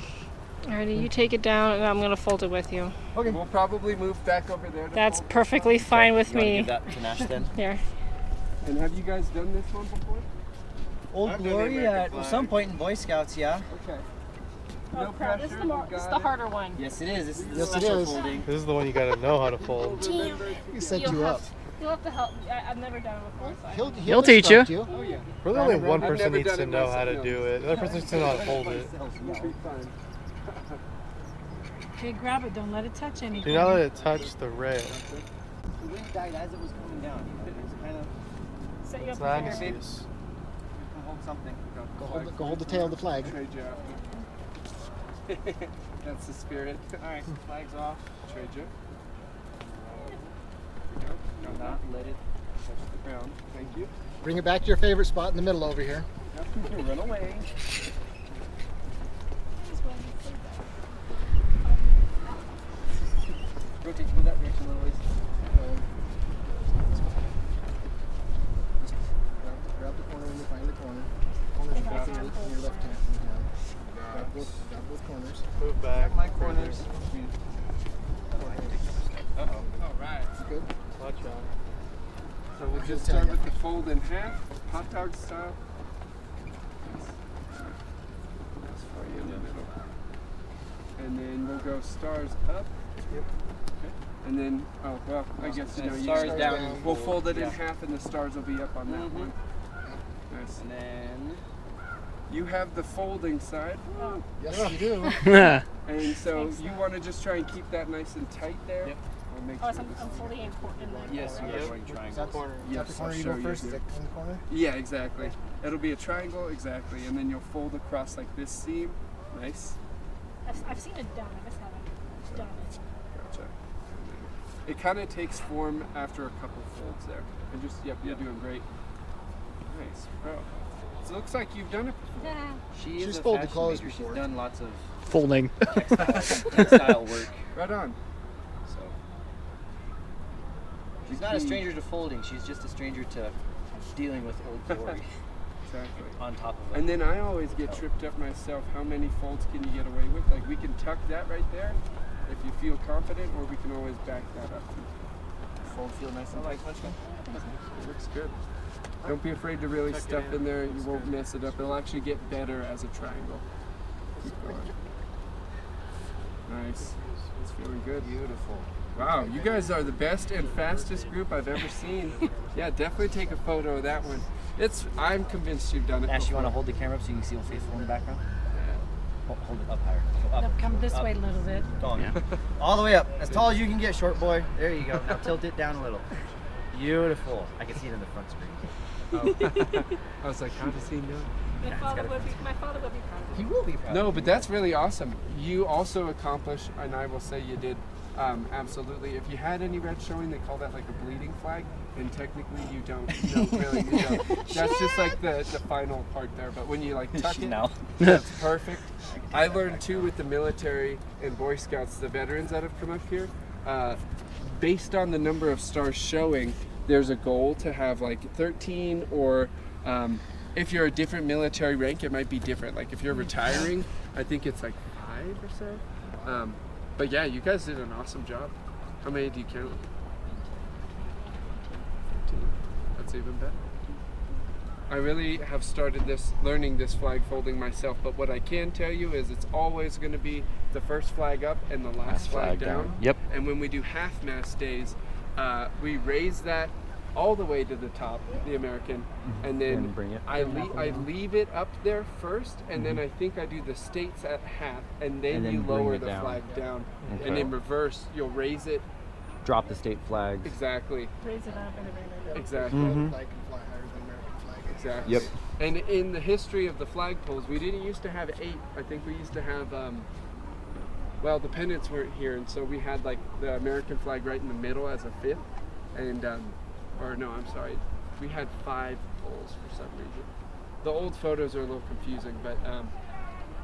Speaker 3: Alrighty, you take it down and I'm gonna fold it with you.
Speaker 2: Okay. We'll probably move back over there. To
Speaker 3: That's
Speaker 2: fold.
Speaker 3: perfectly fine with
Speaker 1: You wanna
Speaker 3: me.
Speaker 1: give that to Nash then?
Speaker 3: There.
Speaker 2: And have you guys done this one before?
Speaker 8: Old Glory at some point in Boy Scouts, yeah.
Speaker 2: Okay.
Speaker 3: Oh crap, this is the more, it's the harder one.
Speaker 8: Yes, it is. This is the
Speaker 6: Yes, it
Speaker 8: special
Speaker 6: is.
Speaker 8: folding.
Speaker 5: This is the one you gotta know how to fold.
Speaker 6: He set
Speaker 3: You'll
Speaker 6: you
Speaker 3: have,
Speaker 6: up.
Speaker 3: You'll have to help. I've never done it before. So
Speaker 6: He'll
Speaker 1: teach you.
Speaker 6: instruct
Speaker 2: Oh yeah.
Speaker 5: Really, only one
Speaker 2: I've
Speaker 5: person
Speaker 2: never
Speaker 5: needs
Speaker 2: done
Speaker 5: to
Speaker 2: it
Speaker 5: know how to
Speaker 2: myself.
Speaker 5: do it. The other person needs to know how to hold it.
Speaker 2: It'll be fun.
Speaker 7: Okay, grab it. Don't let it touch anything.
Speaker 5: Do not let it touch the rail.
Speaker 8: The wind died as it was coming down. It was kind of
Speaker 3: set you
Speaker 5: It's
Speaker 3: up
Speaker 5: not an
Speaker 3: with your
Speaker 5: excuse.
Speaker 8: hold something.
Speaker 6: Go hold the tail of the flag.
Speaker 2: Trade you after. That's the spirit.
Speaker 8: All right, flags off.
Speaker 2: Trade you.
Speaker 8: Do not let it touch the ground.
Speaker 2: Thank you.
Speaker 6: Bring it back to your favorite spot in the middle over here.
Speaker 8: Run away. Rotate to that direction a little ways.
Speaker 6: Grab the corner when you find the corner. Corners are both in your left hand. Grab both corners.
Speaker 5: Move back.
Speaker 8: My corners.
Speaker 2: All right.
Speaker 6: Good.
Speaker 5: Watch out.
Speaker 2: So we'll just
Speaker 6: tell
Speaker 2: start
Speaker 6: ya.
Speaker 2: with the fold in half, hot dog style. That's for you in the middle. And then we'll go stars up.
Speaker 6: Yep.
Speaker 2: Okay. And then, oh well, I guess you know,
Speaker 8: Stars
Speaker 2: you
Speaker 8: down.
Speaker 2: We'll fold it in
Speaker 8: Yeah.
Speaker 2: half, and the stars will be up on that
Speaker 8: Mhm.
Speaker 2: one. Nice.
Speaker 8: And then
Speaker 2: You have the folding side,
Speaker 6: Yes, you do.
Speaker 2: and so you want to just try and keep that nice and tight there.
Speaker 8: Yep.
Speaker 2: I'll make
Speaker 3: Oh,
Speaker 2: sure
Speaker 3: I'm
Speaker 2: this-
Speaker 3: folding in the
Speaker 8: yes, you
Speaker 2: Yep.
Speaker 8: are running
Speaker 6: Is that
Speaker 8: triangles.
Speaker 6: the corner? Is that
Speaker 2: Yes,
Speaker 6: the corner
Speaker 2: I'll
Speaker 6: you
Speaker 2: show
Speaker 6: go
Speaker 2: you
Speaker 6: first?
Speaker 2: here.
Speaker 6: Is that in the corner?
Speaker 2: Yeah, exactly. It'll be a triangle, exactly, and then you'll fold across like this seam. Nice.
Speaker 3: I've seen it done. I just haven't done it.
Speaker 2: Gotcha. It kind of takes form after a couple folds there. And just, yep, you're doing great. Nice, bro. So it looks like you've done it before.
Speaker 3: Yeah.
Speaker 8: She
Speaker 6: She's
Speaker 8: is a
Speaker 6: folded
Speaker 8: fashion
Speaker 6: clothes
Speaker 8: maker. She's
Speaker 6: before.
Speaker 8: done lots of
Speaker 5: Folding.
Speaker 8: textile work.
Speaker 2: Right on.
Speaker 8: So she's not a stranger to folding. She's just a stranger to dealing with Old Glory
Speaker 2: Exactly.
Speaker 8: on top of it.
Speaker 2: And then I always get tripped up myself. How many folds can you get away with? Like we can tuck that right there if you feel confident, or we can always back that up.
Speaker 8: fold feel nice and tight.
Speaker 2: It looks good. Don't be afraid to really stuff in there. You won't mess it up. It'll actually get better as a triangle. Keep going. Nice. It's feeling good.
Speaker 8: Beautiful.
Speaker 2: Wow, you guys are the best and fastest group I've ever seen. Yeah, definitely take a photo of that one. I'm convinced you've done it.
Speaker 1: Nash, you want to
Speaker 2: before.
Speaker 1: hold the camera up so you can see Old Faithful in the background?
Speaker 2: Yeah.
Speaker 1: Hold it up higher. Go up.
Speaker 7: Come this
Speaker 1: up.
Speaker 7: way a little bit.
Speaker 1: Go on. All the way up. As tall as you can get, short boy. There you go. Now tilt it down a little. Beautiful. I can see it in the front screen.
Speaker 2: I was like, how does he know?
Speaker 3: My father would be proud of me.
Speaker 1: He will be proud.
Speaker 2: No, but that's really awesome. You also accomplished, and I will say you did, absolutely. If you had any red showing, they call that like a bleeding flag, and technically you don't. No, really, you don't. That's just like the final part there. But when you like tuck it,
Speaker 1: Now.
Speaker 2: that's perfect. I learned too with the military and Boy Scouts, the veterans that have come up here, based on the number of stars showing, there's a goal to have like 13 or if you're a different military rank, it might be different. Like if you're retiring, I think it's like 5 or so. But yeah, you guys did an awesome job. How many do you count? 15. That's even better. I really have started learning this flag folding myself, but what I can tell you is it's always going to be the first flag up and the last flag down.
Speaker 1: Yep.
Speaker 2: And when we do half-mast days, we raise that all the way to the top, the American, and then
Speaker 1: bring it.
Speaker 2: I leave it up there first, and then I think I do the states at half, and then you
Speaker 1: bring
Speaker 2: lower
Speaker 1: it
Speaker 2: the
Speaker 1: down.
Speaker 2: flag down,
Speaker 1: Okay.
Speaker 2: and in reverse you'll raise it.
Speaker 1: Drop the state flags.
Speaker 2: Exactly.
Speaker 7: Raise it up and everything.
Speaker 2: Exactly.
Speaker 1: Mm-hmm.
Speaker 6: Flag can fly higher than American flag.
Speaker 2: Exactly.
Speaker 1: Yep.
Speaker 2: And in the history of the flagpoles, we didn't used to have 8. I think we used to have, well, the pennants weren't here, and so we had like the American flag right in the middle as a 5th, and or no, I'm sorry, we had 5 poles for some reason. The old photos are a little confusing, but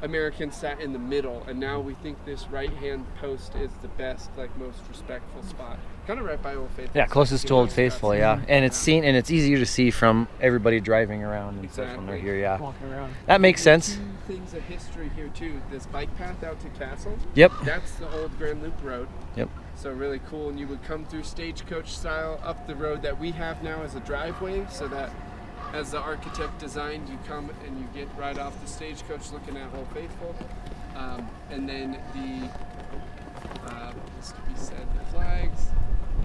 Speaker 2: Americans sat in the middle, and now we think this right-hand post is the best, like most respectful spot. Kind of right by Old Faithful.
Speaker 1: Yeah, closest to Old Faithful, yeah. And it's seen, and it's easier to see from everybody driving around and stuff when they're
Speaker 2: Exactly.
Speaker 1: here, yeah.
Speaker 8: Walking around.
Speaker 1: That makes sense.
Speaker 2: 2 things of history here too. This bike path out to Castle.
Speaker 1: Yep.
Speaker 2: That's the old Grand Loop Road.
Speaker 1: Yep.
Speaker 2: So really cool, and you would come through stagecoach style up the road that we have now as a driveway, so that as the architect designed, you come and you get right off the stagecoach looking at Old Faithful. And then what's to be said, the flags.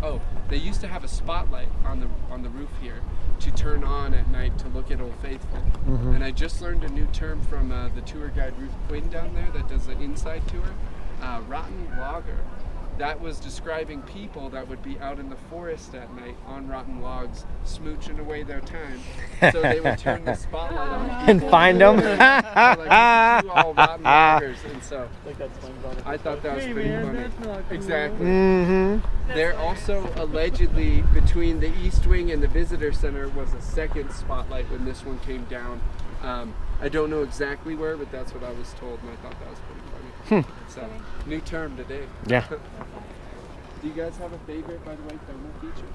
Speaker 2: Oh, they used to have a spotlight on the roof here to turn on at night to look at Old Faithful. And I just learned a new term from the tour guide Ruth Quinn down there that does the inside tour, rotten logger. That was describing people that would be out in the forest at night on rotten logs, smooching away their time. So they would turn the spotlight on
Speaker 1: And find them.
Speaker 2: like, this is you all rotten loggers. And so
Speaker 8: Like that's SpongeBob.
Speaker 2: I thought that was
Speaker 8: Hey,
Speaker 2: pretty
Speaker 8: man,
Speaker 2: funny.
Speaker 8: that's not cool.
Speaker 2: Exactly.
Speaker 1: Mm-hmm.
Speaker 2: There also allegedly, between the East Wing and the Visitor Center, was a second spotlight when this one came down. I don't know exactly where, but that's what I was told, and I thought that was pretty funny. So, new term today.
Speaker 1: Yeah.
Speaker 2: Do you guys have a favorite, by the way, thermal feature?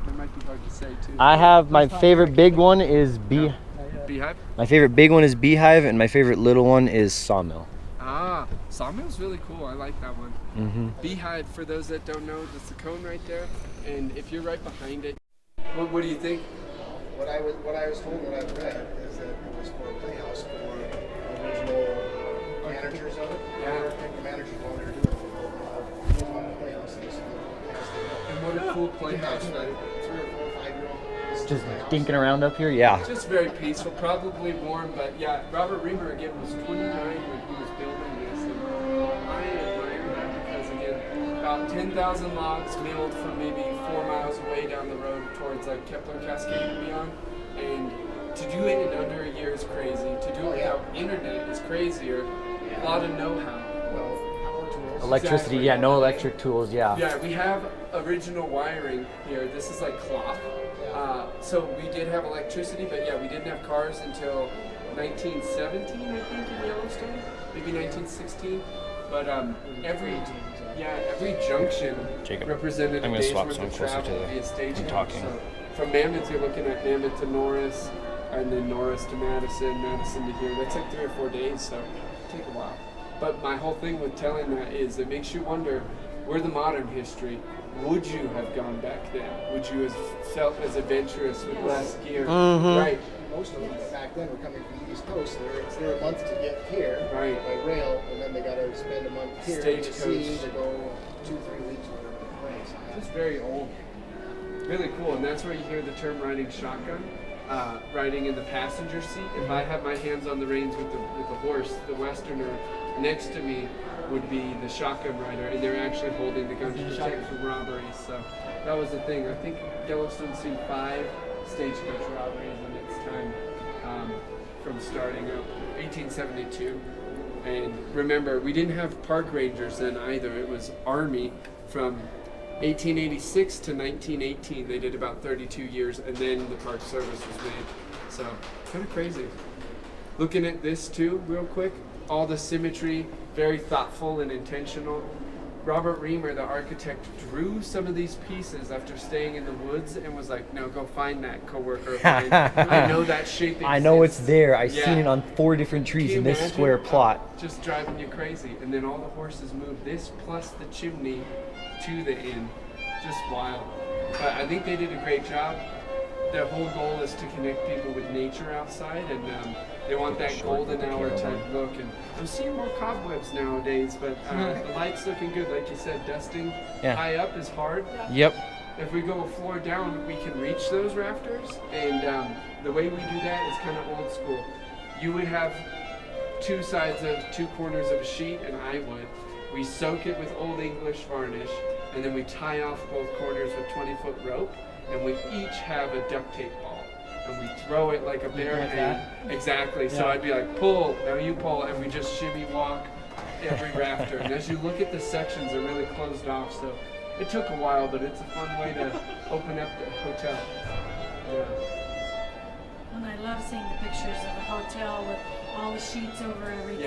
Speaker 2: That might be hard to say too.
Speaker 1: I have my favorite big one is
Speaker 2: Beehive?
Speaker 1: my favorite big one is beehive, and my favorite little one is sawmill.
Speaker 2: Ah, Sawmill's really cool. I like that one.
Speaker 1: Mm-hmm.
Speaker 2: Beehive, for those that don't know, that's the cone right there. And if you're right behind it, what do you think?
Speaker 6: What I was told, what I've read, is that it was for a playhouse for the original managers of it.
Speaker 2: Yeah.
Speaker 6: I think the managers wanted to do it for the playhouse. And this is the playhouse they built.
Speaker 2: And what a cool playhouse, right?
Speaker 6: 3 or 4, 5-year-old.
Speaker 1: Just dinking around up here, yeah.
Speaker 2: Just very peaceful, probably warm, but yeah, Robert Reamer again was 29 when he was building this, and I admire that because again, about 10,000 logs milled from maybe 4 miles away down the road towards like Kepler Cascade and beyond, and to do it in under a year is crazy. To do it without internet is crazier. A lot of know-how.
Speaker 6: Well, power tools.
Speaker 1: Electricity,
Speaker 2: Exactly.
Speaker 1: yeah, no electric tools, yeah.
Speaker 2: Yeah, we have original wiring here. This is like cloth. So we did have electricity, but yeah, we didn't have cars until 1917, I think, in Yellowstone, maybe 1916. But every junction
Speaker 1: Jacob,
Speaker 2: represented
Speaker 1: I'm
Speaker 2: a
Speaker 1: gonna
Speaker 2: day's
Speaker 1: swap
Speaker 2: worth
Speaker 1: so I'm
Speaker 2: of
Speaker 1: closer
Speaker 2: travel
Speaker 1: to
Speaker 2: via stagecoach.
Speaker 1: talking.
Speaker 2: So from Mammoth, you're looking at Mammoth to Norris, and then Norris to Madison, Madison to here. That's like 3 or 4 days, so it'll take a while. But my whole thing with telling that is it makes you wonder, we're the modern history. Would you have gone back then? Would you have felt as adventurous with less gear? Right.
Speaker 6: Most of them back then were coming from the East Coast. They're a month to get here
Speaker 2: Right.
Speaker 6: by rail, and then they got to spend a month here to
Speaker 2: Stagecoach.
Speaker 6: see, to go 2-3 weeks or whatever.
Speaker 2: It's very old. Really cool, and that's where you hear the term riding shotgun. Riding in the passenger seat. If I have my hands on the reins with the horse, the Westerner next to me would be the shotgun rider, and they're actually holding the gun to protect from robberies. So that was the thing. I think Yellowstone's seen 5 stagecoach robberies in its time from starting up 1872. And remember, we didn't have park rangers then either. It was Army from 1886 to 1918. They did about 32 years, and then the Park Service was made. So kind of crazy. Looking at this too, real quick, all the symmetry, very thoughtful and intentional. Robert Reamer, the architect, drew some of these pieces after staying in the woods and was like, no, go find that coworker of mine. I know that shape exists.
Speaker 1: I know it's there. I've
Speaker 2: Yeah.
Speaker 1: seen it on 4 different
Speaker 2: Can
Speaker 1: trees
Speaker 2: you
Speaker 1: in this
Speaker 2: imagine?
Speaker 1: square plot.
Speaker 2: Just driving you crazy. And then all the horses moved this plus the chimney to the inn. Just wild. But I think they did a great job. Their whole goal is to connect people with nature outside, and they want that golden hour type look. And I'm seeing more cobwebs nowadays, but the light's looking good. Like you said, dusting high up is hard.
Speaker 1: Yep.
Speaker 2: If we go a floor down, we can reach those rafters, and the way we do that is kind of old school. You would have 2 sides of 2 corners of a sheet, and I would. We soak it with Old English varnish, and then we tie off both corners with 20-foot rope, and we each have a duct tape ball, and we throw it like a bear hand. Exactly. So I'd be like, pull, now you pull, and we just shimmy walk every rafter. And as you look at the sections, they're really closed off. So it took a while, but it's a fun way to open up the hotel. Yeah.
Speaker 7: And I love seeing the pictures of the hotel with all the sheets over everything.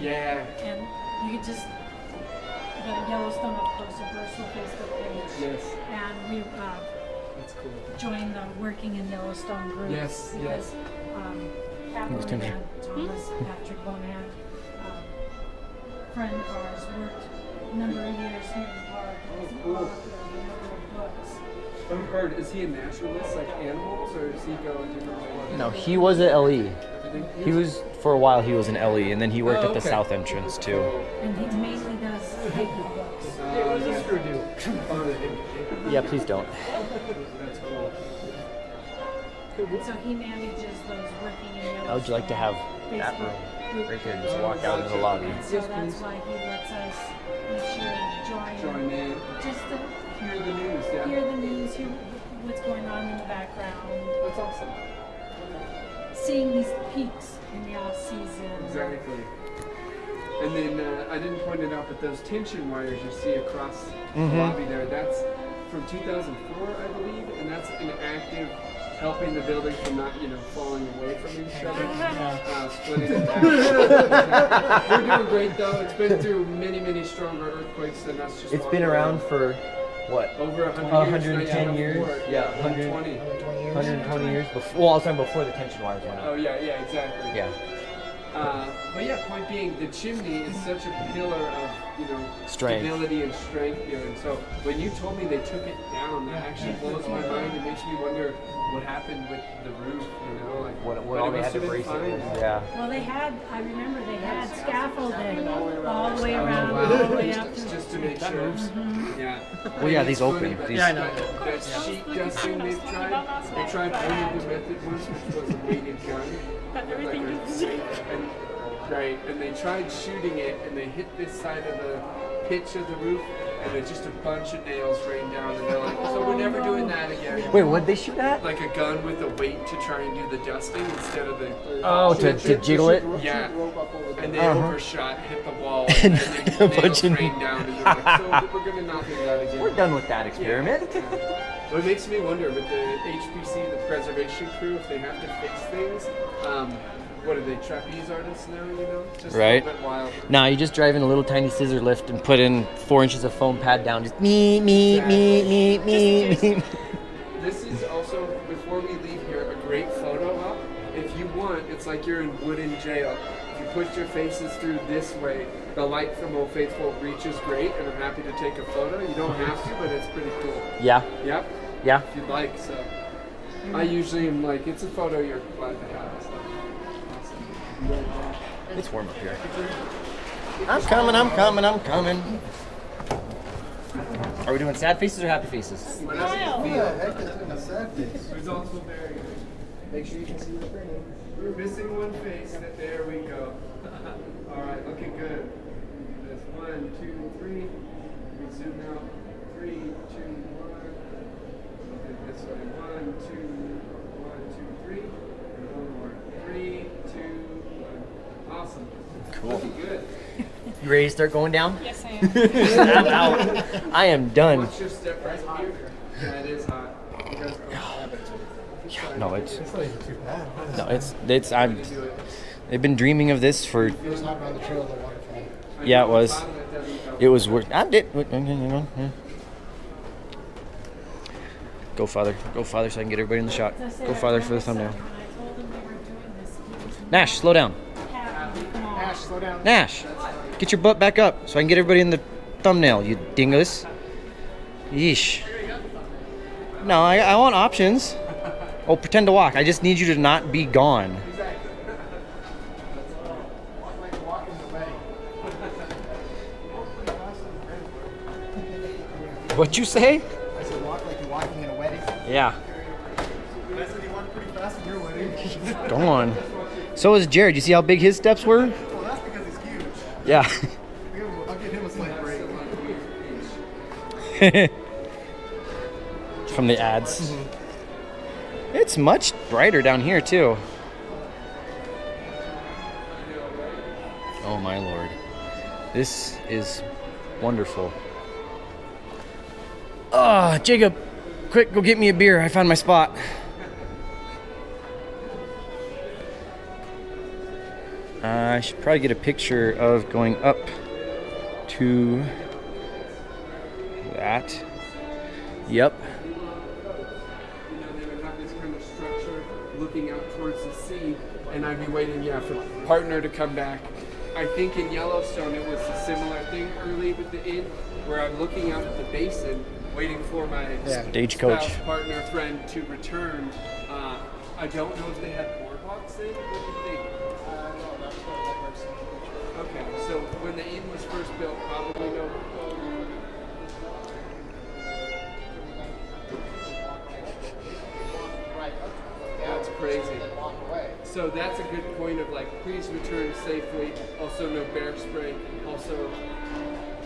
Speaker 2: Yeah.
Speaker 7: And you could just, the Yellowstone Up Close and Personal Facebook page.
Speaker 2: Yes.
Speaker 7: And we
Speaker 2: That's cool.
Speaker 7: joined the Working in Yellowstone group.
Speaker 2: Yes, yes.
Speaker 7: Catherine and Thomas, Patrick Bonan, friend of ours, worked a number of years here in the park. He's an author of a number of books.
Speaker 2: I've heard, is he a naturalist like animals, or does he go a different way?
Speaker 1: No, he was at LE.
Speaker 2: Everything?
Speaker 1: He was, for a while, he was an LE, and then he worked at the
Speaker 2: okay.
Speaker 1: south entrance, too.
Speaker 7: And he mainly does hiking books.
Speaker 2: What's this screw do?
Speaker 1: Yeah, please don't.
Speaker 2: That's cool.
Speaker 7: So he manages those Working in Yellowstone.
Speaker 1: How would you like to have that
Speaker 7: Facebook
Speaker 1: room
Speaker 7: group
Speaker 1: right there, just walk out into the lobby?
Speaker 7: So that's why he lets us each year
Speaker 2: Join in.
Speaker 7: just to
Speaker 2: Hear the news, yeah.
Speaker 7: hear the news, hear what's going on in the background,
Speaker 2: That's awesome.
Speaker 7: seeing these peaks in the off season.
Speaker 2: Exactly. And then I didn't point it out, but those tension wires you see across the lobby there, that's from 2004, I believe, and that's an active helping the building from not, falling away from each other, splitting it down. We're doing great though. It's been through many, many stronger earthquakes than us just
Speaker 1: It's
Speaker 2: walking
Speaker 1: been around
Speaker 2: around.
Speaker 1: for, what,
Speaker 2: Over 100 years.
Speaker 1: 110 years? Yeah,
Speaker 2: 120.
Speaker 1: 120 years before. Well, I was talking before the tension wires went
Speaker 2: Oh
Speaker 1: up.
Speaker 2: yeah, exactly.
Speaker 1: Yeah.
Speaker 2: But yeah, point being, the chimney is such a pillar of,
Speaker 1: Strength.
Speaker 2: stability and strength here. And so when you told me they took it down, that actually blows my mind. It makes me wonder what happened with the roof, like
Speaker 1: What
Speaker 2: but
Speaker 1: all
Speaker 2: it
Speaker 1: they
Speaker 2: must
Speaker 1: had to
Speaker 2: have been
Speaker 1: brace it
Speaker 2: fine.
Speaker 1: with. Yeah.
Speaker 7: Well, I remember they had scaffolding all the way
Speaker 2: Oh,
Speaker 7: around,
Speaker 2: wow.
Speaker 7: all the way up to
Speaker 2: Just to make sure. Yeah.
Speaker 1: Well, yeah,
Speaker 2: And
Speaker 1: these
Speaker 2: it's funny,
Speaker 1: open.
Speaker 2: but
Speaker 1: These-
Speaker 5: Yeah, I know.
Speaker 2: That sheet dusting they've tried. They tried only the method once, which was a weighted gun. And they tried shooting it, and they hit this side of the pitch of the roof, and then just a bunch of nails rained down, and they're like, so we're never doing that again.
Speaker 1: Wait, what'd they shoot at?
Speaker 2: Like a gun with a weight to try and do the dusting instead of the...
Speaker 1: Oh, to jiggle it?
Speaker 2: Yeah. And they
Speaker 1: Uh-huh.
Speaker 2: overshot, hit the wall,
Speaker 1: And
Speaker 2: and then
Speaker 1: a
Speaker 2: nails
Speaker 1: bunch of-
Speaker 2: rained down, and they're like, so we're gonna not do that again.
Speaker 1: We're done with that experiment.
Speaker 2: Well, it makes me wonder with the HPC, the preservation crew, if they have to fix things. What are they, trapeze artists now? Just
Speaker 1: Right.
Speaker 2: a little bit wild.
Speaker 1: Nah, you just drive in a little tiny scissor lift and put in 4 inches of foam pad down. Just me.
Speaker 2: This is also, before we leave here, a great photo op. If you want, it's like you're in wooden jail. If you put your faces through this way, the light from Old Faithful reaches great, and I'm happy to take a photo. You don't have to, but it's pretty cool.
Speaker 1: Yeah,
Speaker 2: Yep,
Speaker 1: yeah.
Speaker 2: if you'd like. So I usually am like, it's a photo you're glad to have. So.
Speaker 1: It's warm up here. I'm coming. Are we doing sad faces or happy faces?
Speaker 2: Results will vary. Make sure you can see the screen. We're missing one face. There we go. All right, looking good. There's 1, 2, 3. We zoom out. 3, 2, 1. Okay, this way. 1, 2, 1, 2, 3. And one more. 3, 2, 1. Awesome.
Speaker 1: Cool.
Speaker 2: Looking good.
Speaker 1: You ready to start going down?
Speaker 3: Yes, I am.
Speaker 1: I'm out. I am done.
Speaker 2: Watch your step right here. Yeah, it is hot. You guys
Speaker 1: No, it's
Speaker 5: It's not even too bad.
Speaker 1: no, it's. They've been dreaming of this for.
Speaker 6: It was hot around the trail of the waterfall.
Speaker 1: Yeah, it was.
Speaker 2: Bottom, it doesn't go
Speaker 1: It was worth. I did. Go farther, so I can get everybody in the shot. Go farther for the thumbnail. Nash, slow down.
Speaker 6: Ash, slow down.
Speaker 1: Nash, get your butt back up so I can get everybody in the thumbnail, you dingus. Yeesh. No, I want options. Oh, pretend to walk. I just need you to not be gone. What'd you say?
Speaker 6: I said walk like you're walking in a wedding.
Speaker 1: Yeah.
Speaker 6: I said you walked pretty fast in your wedding.
Speaker 1: Go on. So is Jared. You see how big his steps were?
Speaker 6: Well, that's because he's huge.
Speaker 1: Yeah.
Speaker 6: I'll give him a slight break.
Speaker 1: From the ads. It's much brighter down here too. Oh my lord. This is wonderful. Jacob, quick, go get me a beer. I found my spot. I should probably get a picture of going up to that. Yep.
Speaker 2: They would have this kind of structure looking out towards the sea, and I'd be waiting, for partner to come back. I think in Yellowstone it was a similar thing early with the inn, where I'm looking out at the basin, waiting for my
Speaker 1: Stagecoach.
Speaker 2: spouse, partner, friend to return. I don't know if they had boardwalks then. What do you think?
Speaker 6: No, that's what that works.
Speaker 2: Okay, so when the inn was first built, probably no. That's crazy. So that's a good point of like, please return safely. Also, no bear spray. Also,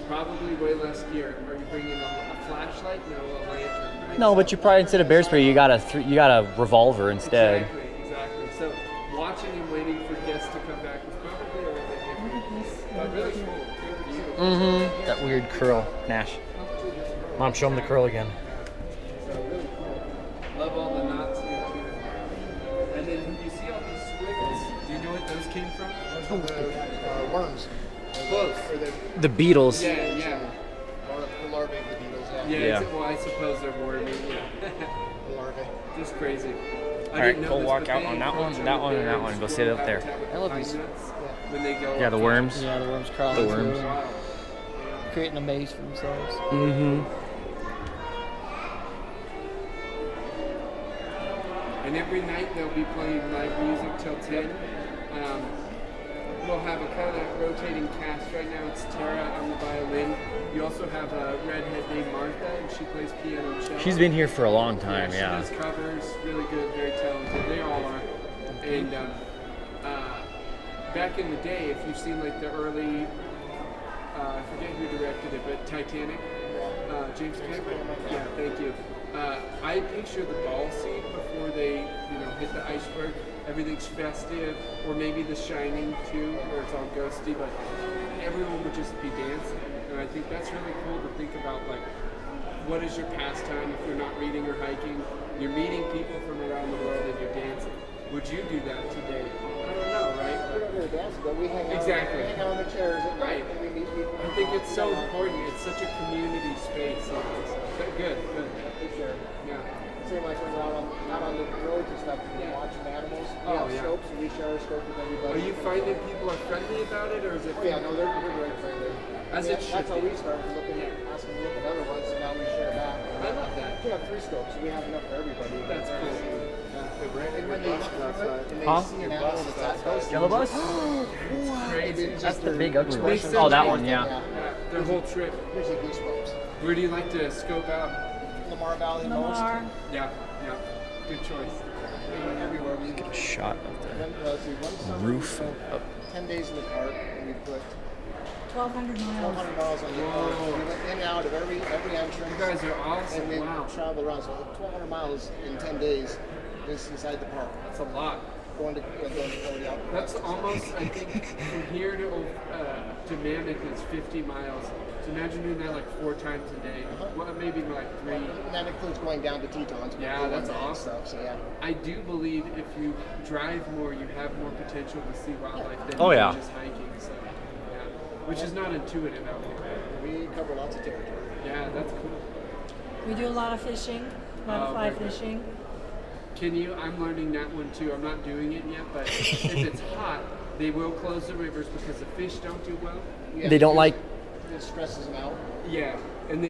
Speaker 2: probably way less gear. Are you bringing a flashlight? No, a lantern. Right?
Speaker 1: No, but you probably instead of bear spray, you got a revolver instead.
Speaker 2: Exactly. So watching and waiting for guests to come back was probably a little bit different. But really cool.
Speaker 1: Mm-hmm. That weird curl, Nash. Mom, show him the curl again.
Speaker 2: Love all the knots here too. And then you see all these squiggles. Do you know what those came from?
Speaker 6: Those are the worms.
Speaker 2: Close.
Speaker 6: Or
Speaker 1: The Beatles.
Speaker 2: Yeah.
Speaker 6: or the larvae of the beetles.
Speaker 2: Yeah. Well, I suppose they're wormy. Yeah.
Speaker 6: The larvae.
Speaker 2: Just crazy.
Speaker 1: All right, go walk out on that one, that one, and that one. Go sit up there.
Speaker 8: I love these.
Speaker 2: When they go
Speaker 1: Yeah, the worms.
Speaker 8: Yeah, the worms crawling
Speaker 1: The worms.
Speaker 8: through and creating a maze for themselves.
Speaker 1: Mm-hmm.
Speaker 2: And every night they'll be playing live music till 10. We'll have a kind of rotating cast. Right now it's Tara on the violin. You also have a redhead named Martha, and she plays piano and cello.
Speaker 1: She's been here for a long time, yeah.
Speaker 2: She does covers, really good, very talented. They all are. And back in the day, if you've seen like the early, I forget who directed it, but Titanic, James Cameron. Yeah, thank you. I picture the ball scene before they, hit the iceberg. Everything's festive, or maybe The Shining too, where it's all ghosty, but everyone would just be dancing. And I think that's really cool to think about, like, what is your pastime if you're not reading or hiking? You're meeting people from around the world and you're dancing. Would you do that today? I don't know, right?
Speaker 6: We don't really dance, but we hang out.
Speaker 2: Exactly.
Speaker 6: We hang out on the chairs at night.
Speaker 2: Right.
Speaker 6: And we meet people.
Speaker 2: I think it's so important. It's such a community space. Good.
Speaker 6: For sure.
Speaker 2: Yeah.
Speaker 6: Same like when we're out on the roads and stuff, we're watching animals. We
Speaker 2: Oh,
Speaker 6: have
Speaker 2: yeah.
Speaker 6: scopes and we share our scope with everybody.
Speaker 2: Are you finding people are friendly about it, or is it?
Speaker 6: Oh yeah, no, they're very friendly.
Speaker 2: As it should
Speaker 6: That's how
Speaker 2: be.
Speaker 6: we started looking at asking to look at other ones, and now we share back.
Speaker 2: I love that.
Speaker 6: We have 3 scopes, so we have enough for everybody.
Speaker 2: That's cool.
Speaker 6: And when they
Speaker 1: Huh?
Speaker 6: see an animal that's that close,
Speaker 1: Yellow bus?
Speaker 2: Crazy.
Speaker 1: That's the big ugly one.
Speaker 2: Makes
Speaker 1: Oh, that
Speaker 2: sense.
Speaker 1: one, yeah.
Speaker 2: Their whole trip.
Speaker 6: Here's a goosebumps.
Speaker 2: Where do you like to scope out?
Speaker 6: Lamar Valley most.
Speaker 7: Lamar.
Speaker 2: Yeah. Good choice.
Speaker 6: Everywhere we
Speaker 1: Get a shot of
Speaker 6: one summer
Speaker 1: roof
Speaker 6: we spent
Speaker 1: up.
Speaker 6: 10 days in the cart, and we put
Speaker 7: 1,200 miles.
Speaker 6: 1,200 miles on the cart. So we went in and out of every entrance.
Speaker 2: You guys are awesome.
Speaker 6: And we
Speaker 2: Wow.
Speaker 6: traveled around. So 1,200 miles in 10 days just inside the park.
Speaker 2: That's a lot.
Speaker 6: Going to Cody out.
Speaker 2: That's almost, I think, from here to Mammoth is 50 miles. So imagine doing that like 4 times a day. Well, maybe like 3.
Speaker 6: And that includes going down to Tetons.
Speaker 2: Yeah, that's awesome.
Speaker 6: Stuff, so yeah.
Speaker 2: I do believe if you drive more, you have more potential to see wildlife than
Speaker 1: Oh, yeah.
Speaker 2: just hiking. So, yeah. Which is not intuitive out here.
Speaker 6: We cover lots of territory.
Speaker 2: Yeah, that's cool.
Speaker 7: We do a lot of fishing, a lot of
Speaker 2: Oh,
Speaker 7: fly
Speaker 2: very good.
Speaker 7: fishing.
Speaker 2: Can you? I'm learning that one too. I'm not doing it yet, but if it's hot, they will close the rivers because the fish don't do well.
Speaker 6: Yeah,
Speaker 1: They don't like
Speaker 6: it stresses them out.
Speaker 2: Yeah, and